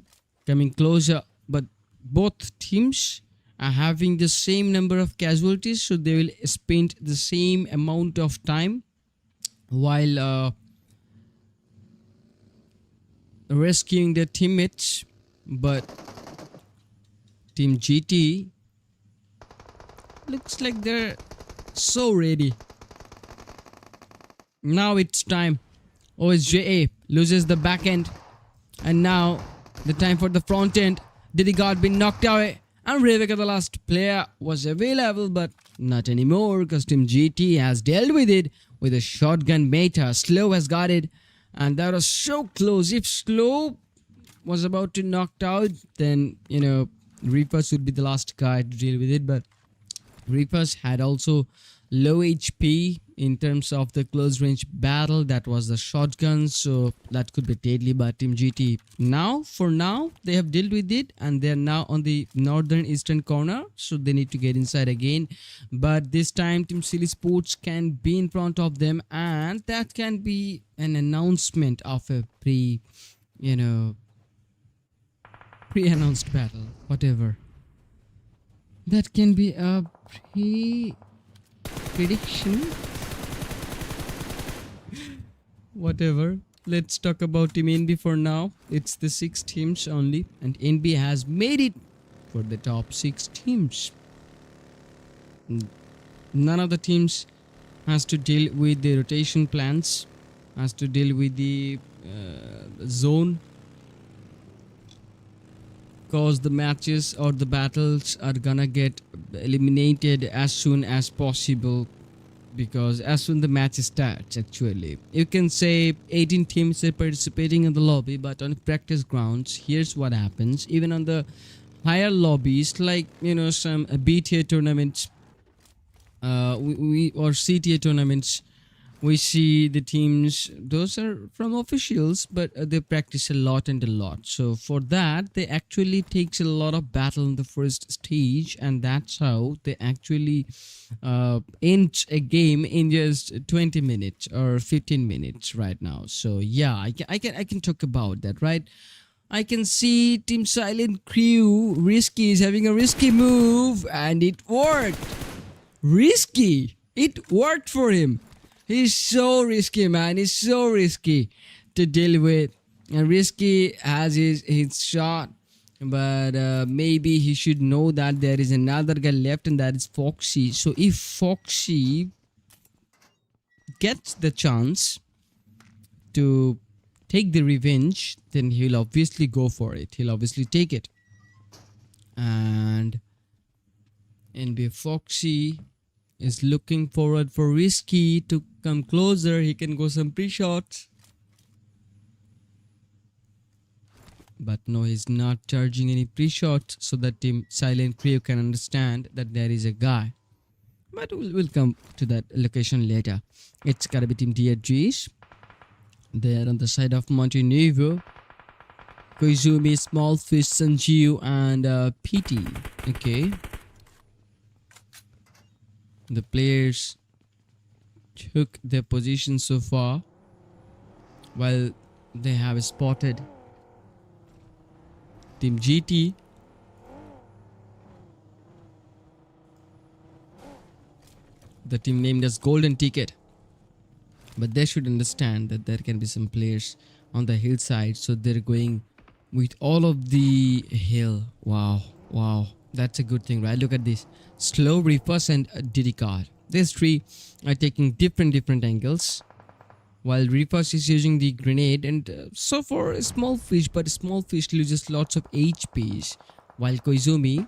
coming closer, but both teams are having the same number of casualties, so they will spend the same amount of time while rescuing their teammates. But Team GT looks like they're so ready. Now it's time. OSJA loses the back end. And now the time for the front end. Diddy got been knocked away. And Ravika, the last player, was available, but not anymore because Team GT has dealt with it with a shotgun meta. Slow has got it. And that was so close. If Slow was about to knocked out, then, Reapers would be the last guy to deal with it. But Reapers had also low HP in terms of the close range battle. That was the shotgun, so that could be deadly by Team GT. For now they have dealt with it, and they're now on the northern eastern corner, so they need to get inside again. But this time Team Mcl Esports can be in front of them, and that can be an announcement of a pre-announced battle, whatever. That can be a prediction. Whatever. Let's talk about Team NB for now. It's the 6 teams only, and NB has made it for the top 6 teams. None of the teams has to deal with the rotation plans, has to deal with the zone, because the matches or the battles are gonna get eliminated as soon as possible, because as soon the match starts, actually you can say 18 teams are participating in the lobby, but on practice grounds, here's what happens. Even on the higher lobbies, like some B tier tournaments, or C tier tournaments, we see the teams, those are from officials, but they practice a lot. So for that, they actually takes a lot of battle in the first stage, and that's how they actually end a game in just 20 minutes or 15 minutes right now. So yeah, I can talk about that, right? I can see Team Silent Crew Risky is having a risky move, and it worked. Risky, it worked for him. He's so risky, man. He's so risky to deal with. And Risky has his shot. But maybe he should know that there is another guy left, and that is Foxy. So if Foxy gets the chance to take the revenge, then he'll obviously go for it. He'll obviously take it. And NB Foxy is looking forward for Risky to come closer. He can go some pre-shots. But no, he's not charging any pre-shots, so that Team Silent Crew can understand that there is a guy. But we'll come to that location later. It's gotta be Team DRGs. They're on the side of Montenegro. Koizumi, Small Fish, Sanjiu, and PT. Okay. The players took their position so far, while they have spotted Team GT. The team named as Golden Ticket. But they should understand that there can be some players on the hillside, so they're going with all of the hill. Wow. That's a good thing, right? Look at this. Slow, Reapers, and Diddy card. These three are taking different angles, while Reapers is using the grenade, and so for a small fish, but small fish loses lots of HPs, while Koizumi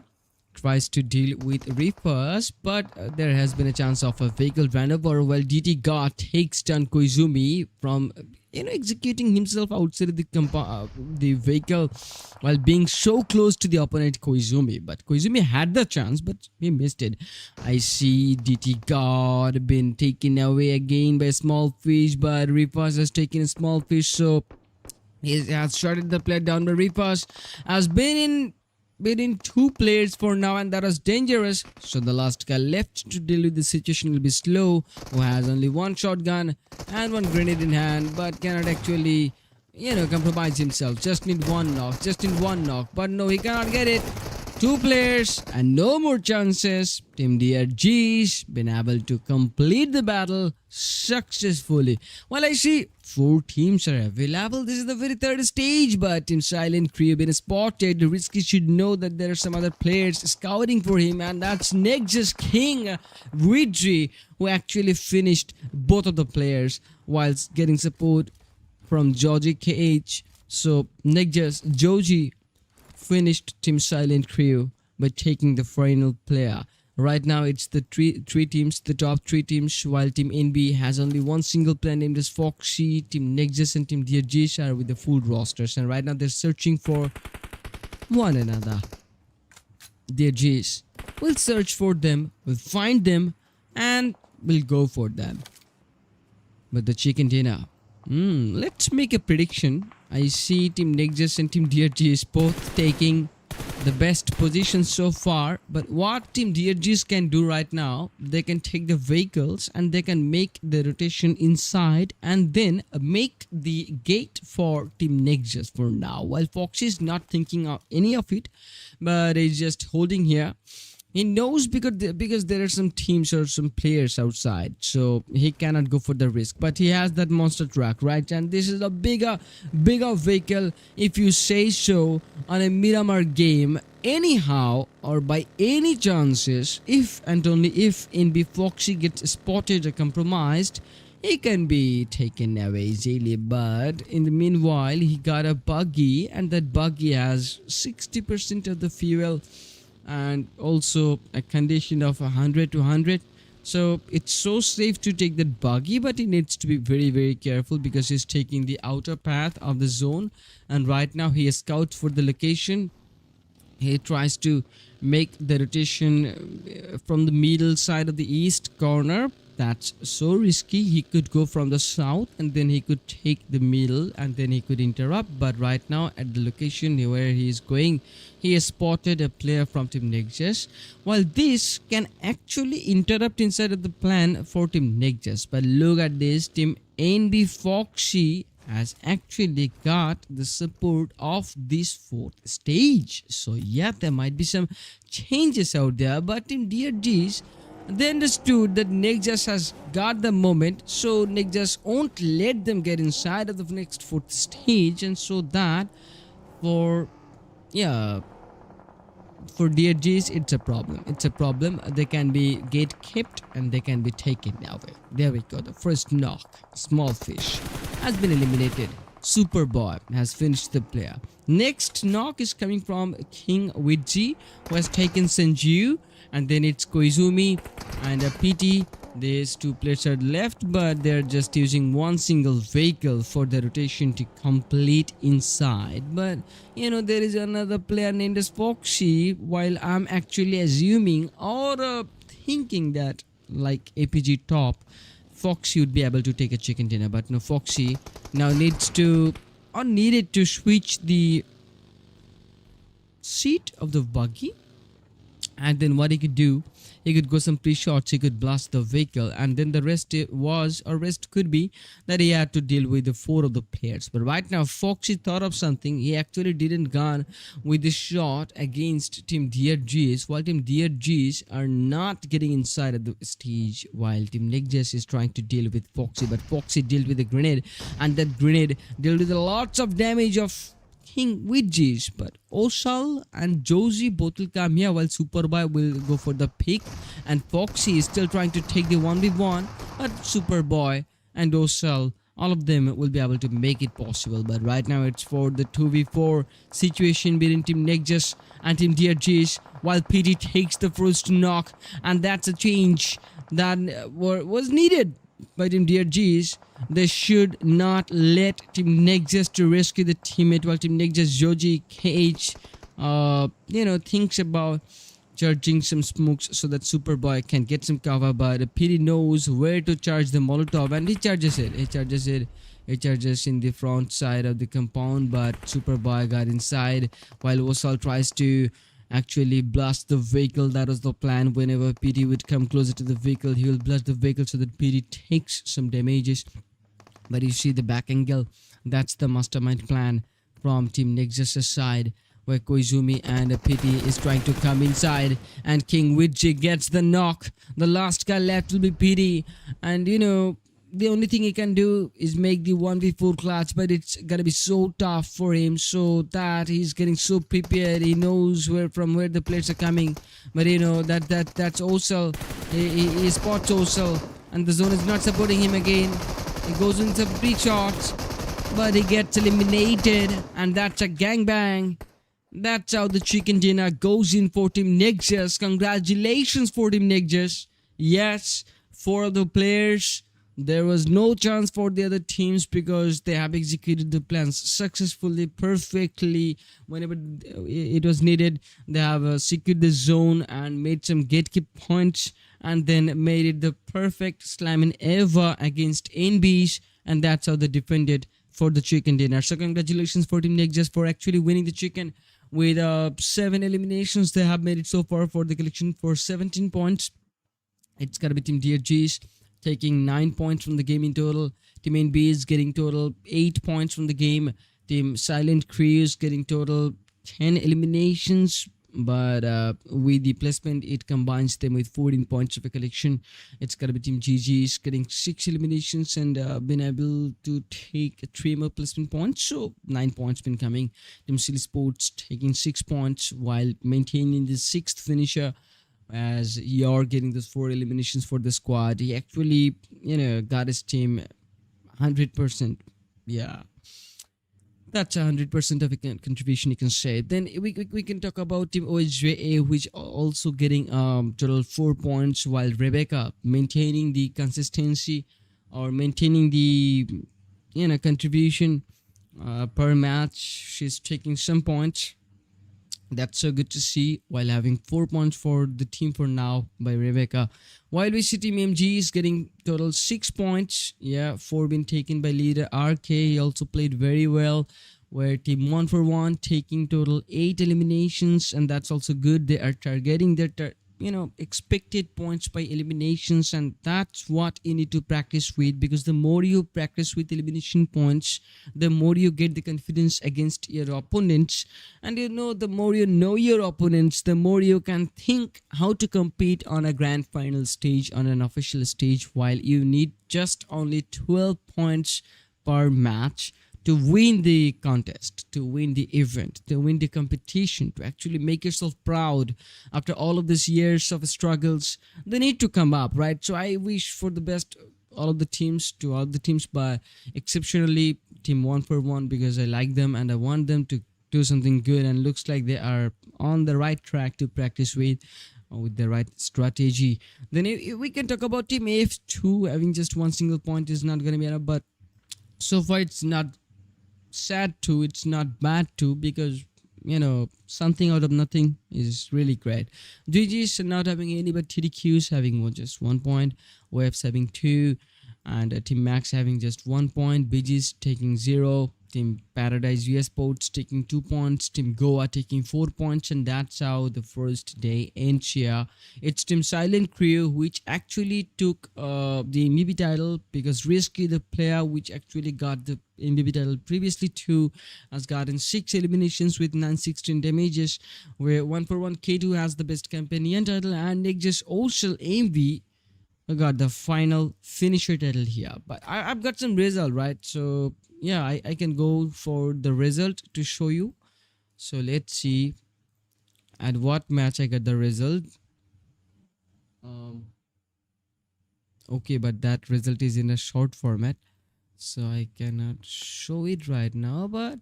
tries to deal with Reapers, but there has been a chance of a vehicle ran over, while DT God takes down Koizumi from executing himself outside the vehicle while being so close to the opponent Koizumi. But Koizumi had the chance, but he missed it. I see DT God been taken away again by a small fish, but Reapers has taken a small fish, so he has shot the player down. But Reapers has been in 2 players for now, and that was dangerous. So the last guy left to deal with the situation will be Slow, who has only 1 shotgun and 1 grenade in hand, but cannot actually compromise himself. Just need 1 knock, but no, he cannot get it. 2 players and no more chances. Team DRG's been able to complete the battle successfully. Well, I see 4 teams are available. This is the very 3rd stage, but Team Silent Crew been spotted. Risky should know that there are some other players scouting for him, and that's Nexus King Widri, who actually finished both of the players whilst getting support from Georgie KH. So Nexus Joji finished Team Silent Crew by taking the final player. Right now it's the three teams, the top three teams, while Team NB has only one single player named as Foxy. Team Nexus and Team DRG are with the full rosters, and right now they're searching for one another. DRGs will search for them, will find them, and will go for them. But the chicken dinner. Let's make a prediction. I see Team Nexus and Team DRG is both taking the best position so far, but what Team DRGs can do right now, they can take the vehicles and they can make the rotation inside and then make the gate for Team Nexus for now, while Foxy is not thinking of any of it, but he's just holding here. He knows because there are some teams or some players outside, so he cannot go for the risk. But he has that monster truck, right? And this is a bigger vehicle, if you say so, on a Miramar game. Anyhow, or by any chances, if and only if Inbl Foxy gets spotted or compromised, he can be taken away easily. But in the meanwhile, he got a buggy, and that buggy has 60% of the fuel, and also a condition of 100 to 100, so it's so safe to take that buggy, but he needs to be very careful because he's taking the outer path of the zone, and right now he scouts for the location. He tries to make the rotation from the middle side of the east corner. That's so risky. He could go from the south and then he could take the middle and then he could interrupt. But right now at the location where he is going, he has spotted a player from Team Nexus. While this can actually interrupt inside of the plan for Team Nexus. But look at this, Team Inbl Foxy has actually got the support of this fourth stage. So yeah, there might be some changes out there, but Team DRGs, they understood that Nexus has got the moment, so Nexus won't let them get inside of the next fourth stage, and so that for DRGs it's a problem. It's a problem. They can be gate kept and they can be taken away. There we go. The first knock, small fish, has been eliminated. Superboy has finished the player. Next knock is coming from King Widji, who has taken Senju, and then it's Koizumi and a PT. These two players are left, but they're just using one single vehicle for the rotation to complete inside. But you know, there is another player named as Foxy, while I'm actually assuming or thinking that like APG top, Foxy would be able to take a chicken dinner, but no, Foxy now needs to or needed to switch the seat of the buggy, and then what he could do, he could go some pre-shots, he could blast the vehicle, and then the rest could be that he had to deal with the four of the players. But right now Foxy thought of something. He actually didn't gone with the shot against Team DRGs, while Team DRGs are not getting inside of the stage, while Team Nexus is trying to deal with Foxy. But Foxy dealt with a grenade, and that grenade dealt with lots of damage of King Widges. But Osal and Josie both will come here, while Superboy will go for the pick, and Foxy is still trying to take the 1v1, but Superboy and Osal, all of them will be able to make it possible. But right now it's for the 2v4 situation between Team Nexus and Team DRGs, while PT takes the first knock, and that's a change that was needed by Team DRGs. They should not let Team Nexus to rescue the teammate, while Team Nexus Joji KH thinks about charging some smokes so that Superboy can get some cover. But PD knows where to charge the Molotov, and he charges it. He charges in the front side of the compound, but Superboy got inside, while Osal tries to actually blast the vehicle. That was the plan. Whenever PT would come closer to the vehicle, he will blast the vehicle so that PT takes some damages. But you see the back angle, that's the mastermind plan from Team Nexus' side, where Koizumi and PT is trying to come inside, and King Widji gets the knock. The last guy left will be PT, and you know, the only thing he can do is make the 1v4 clutch, but it's gonna be so tough for him, so that he's getting so prepared. He knows from where the players are coming, but you know that's Osal. He spots Osal, and the zone is not supporting him again. He goes in some free shots, but he gets eliminated, and that's a gangbang. That's how the chicken dinner goes in for Team Nexus. Congratulations for Team Nexus. Yes, for the players, there was no chance for the other teams because they have executed the plans successfully, perfectly. Whenever it was needed, they have secured the zone and made some gatekeep points, and then made it the perfect slamming ever against NBs, and that's how they defended for the chicken dinner. So congratulations for Team Nexus for actually winning the chicken. With 7 eliminations, they have made it so far for the collection for 17 points. It's gotta be Team DRGs taking 9 points from the game in total. Team NB is getting total 8 points from the game. Team Silent Crews getting total 10 eliminations, but with the placement, it combines them with 14 points of a collection. It's gotta be Team GGs getting 6 eliminations and been able to take 3 more placement points, so 9 points been coming. Team Mzs Esports taking 6 points while maintaining the 6th finisher, as you're getting those 4 eliminations for the squad. He actually, got his team 100%. Yeah, that's 100% of a contribution, you can say. Then we can talk about Team OSJA, which are also getting total 4 points, while Rebecca maintaining the consistency or maintaining the contribution per match. She's taking some points. That's so good to see, while having 4 points for the team for now by Rebecca. While we see Team MG is getting total 6 points. Yeah, 4 been taken by leader RK. He also played very well. Where Team 141 taking total 8 eliminations, and that's also good. They are targeting their expected points by eliminations, and that's what you need to practice with, because the more you practice with elimination points, the more you get the confidence against your opponents, and the more you know your opponents, the more you can think how to compete on a grand final stage, on an official stage, while you need just only 12 points per match to win the contest, to win the event, to win the competition, to actually make yourself proud after all of these years of struggles. They need to come up, right? So I wish for the best all of the teams, but exceptionally Team 141, because I like them and I want them to do something good, and looks like they are on the right track to practice with the right strategy. Then if we can talk about Team AF2, having just 1 single point is not going to be enough, but so far it's not sad too, it's not bad too, because something out of nothing is really great. GG's not having any, but TTQ's having just 1 point, Waves having 2, and Team Max having just 1 point, BG's taking 0, Team Paradise Esports taking 2 points, Team Goa taking 4 points, and that's how the first day ends here. It's Team Silent Crew, which actually took the MVP title, because Risky, the player which actually got the MVP title previously too, has gotten 6 eliminations with 916 damages, where 141 K2 has the best companion title, and Nexus also MV got the final finisher title here. But I've got some result, right? So yeah, I can go for the result to show you. So let's see at what match I got the result. Okay, but that result is in a short format, so I cannot show it right now, but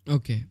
okay.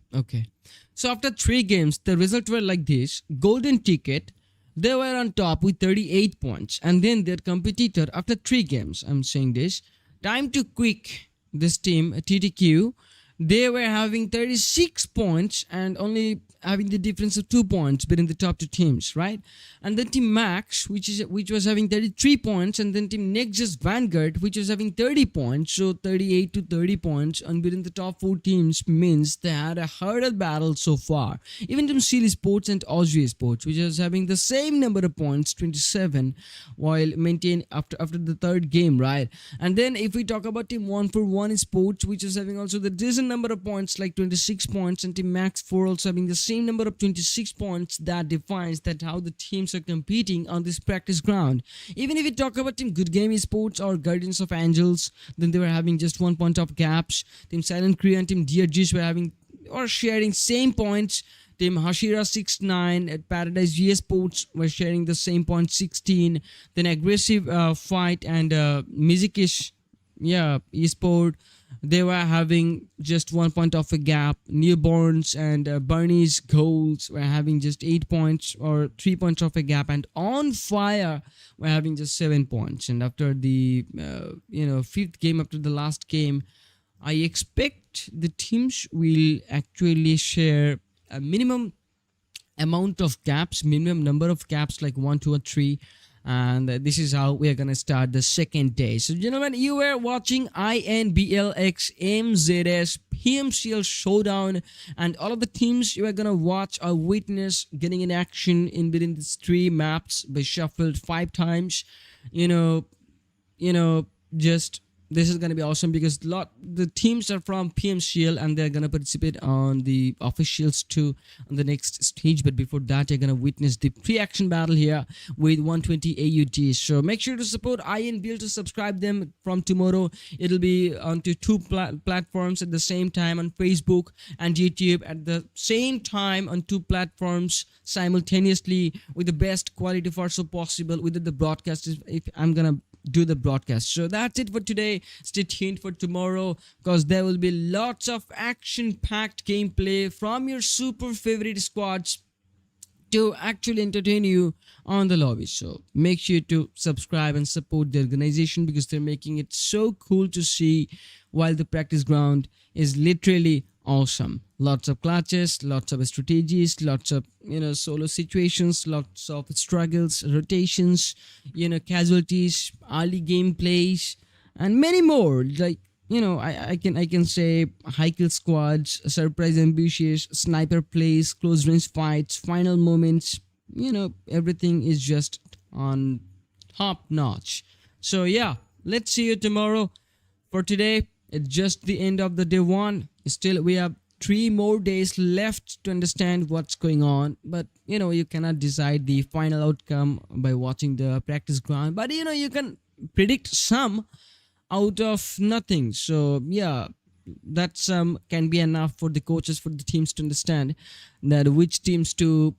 So after 3 games, the results were like this. Golden Ticket, they were on top with 38 points, and then their competitor after 3 games, I'm saying this, Time to Quick, this team TTQ, they were having 36 points and only having the difference of 2 points between the top 2 teams, right? And then Team Max, which was having 33 points, and then Team Nexus Vanguard, which was having 30 points, so 38 to 30 points, and between the top 4 teams means they had a harder battle so far. Even Team Mzs Esports and OSJA Esports, which was having the same number of points, 27, while maintain after the 3rd game, right? And then if we talk about Team 141 Esports, which is having also the decent number of points, like 26 points, and Team Max 4 also having the same number of 26 points, that defines that how the teams are competing on this practice ground. Even if we talk about Team Good Game Esports or Guardians of Angels, then they were having just 1 point of gaps. Team Silent Crew and Team DRGs were having or sharing same points. Team HASHIRA 6-9 at Paradise Esports were sharing the same point 16. Then Aggressive Fight and MEZEXIS Esports, they were having just 1 point of a gap. Newborns and Burmese Ghouls were having just 8 points or 3 points of a gap, and On Fire were having just 7 points. And after the fifth game, after the last game, I expect the teams will actually share a minimum amount of gaps, minimum number of gaps, like 1, 2, or 3. And this is how we are going to start the second day. So, gentlemen, you were watching Inbl Mzs Pmcl Showdown, and all of the teams you are going to watch or witness getting in action in within these 3 maps by shuffled 5 times. Just this is going to be awesome because the teams are from PMCL and they're going to participate on the officials too on the next stage. But before that, you're going to witness the pre-action battle here with 120 AUD. So make sure to support Inbl, to subscribe them from tomorrow. It'll be onto 2 platforms at the same time, on Facebook and YouTube at the same time on 2 platforms simultaneously, with the best quality for so possible with the broadcast, if I'm going to do the broadcast. So that's it for today. Stay tuned for tomorrow because there will be lots of action-packed gameplay from your super favorite squads to actually entertain you on the lobby. So make sure to subscribe and support the organization because they're making it so cool to see, while the practice ground is literally awesome. Lots of clutches, lots of strategies, lots of solo situations, lots of struggles, rotations, casualties, early gameplays, and many more. Like I can say high kill squads, surprise ambushes, sniper plays, close range fights, final moments. Everything is just on top notch. So yeah, let's see you tomorrow. For today, it's just the end of the day 1. Still, we have 3 more days left to understand what's going on. But you cannot decide the final outcome by watching the practice ground. But you can predict some out of nothing. So yeah, that can be enough for the coaches, for the teams to understand that which teams to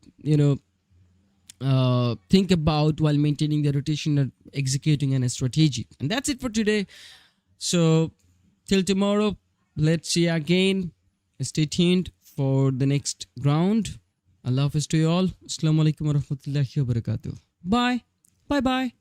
think about while maintaining the rotation and executing a strategy. And that's it for today. So till tomorrow, let's see you again. Stay tuned for the next ground. Allah Hafiz to you all. Assalamu alaikum wa rahmatullahi wa barakatuh. Bye. Bye bye.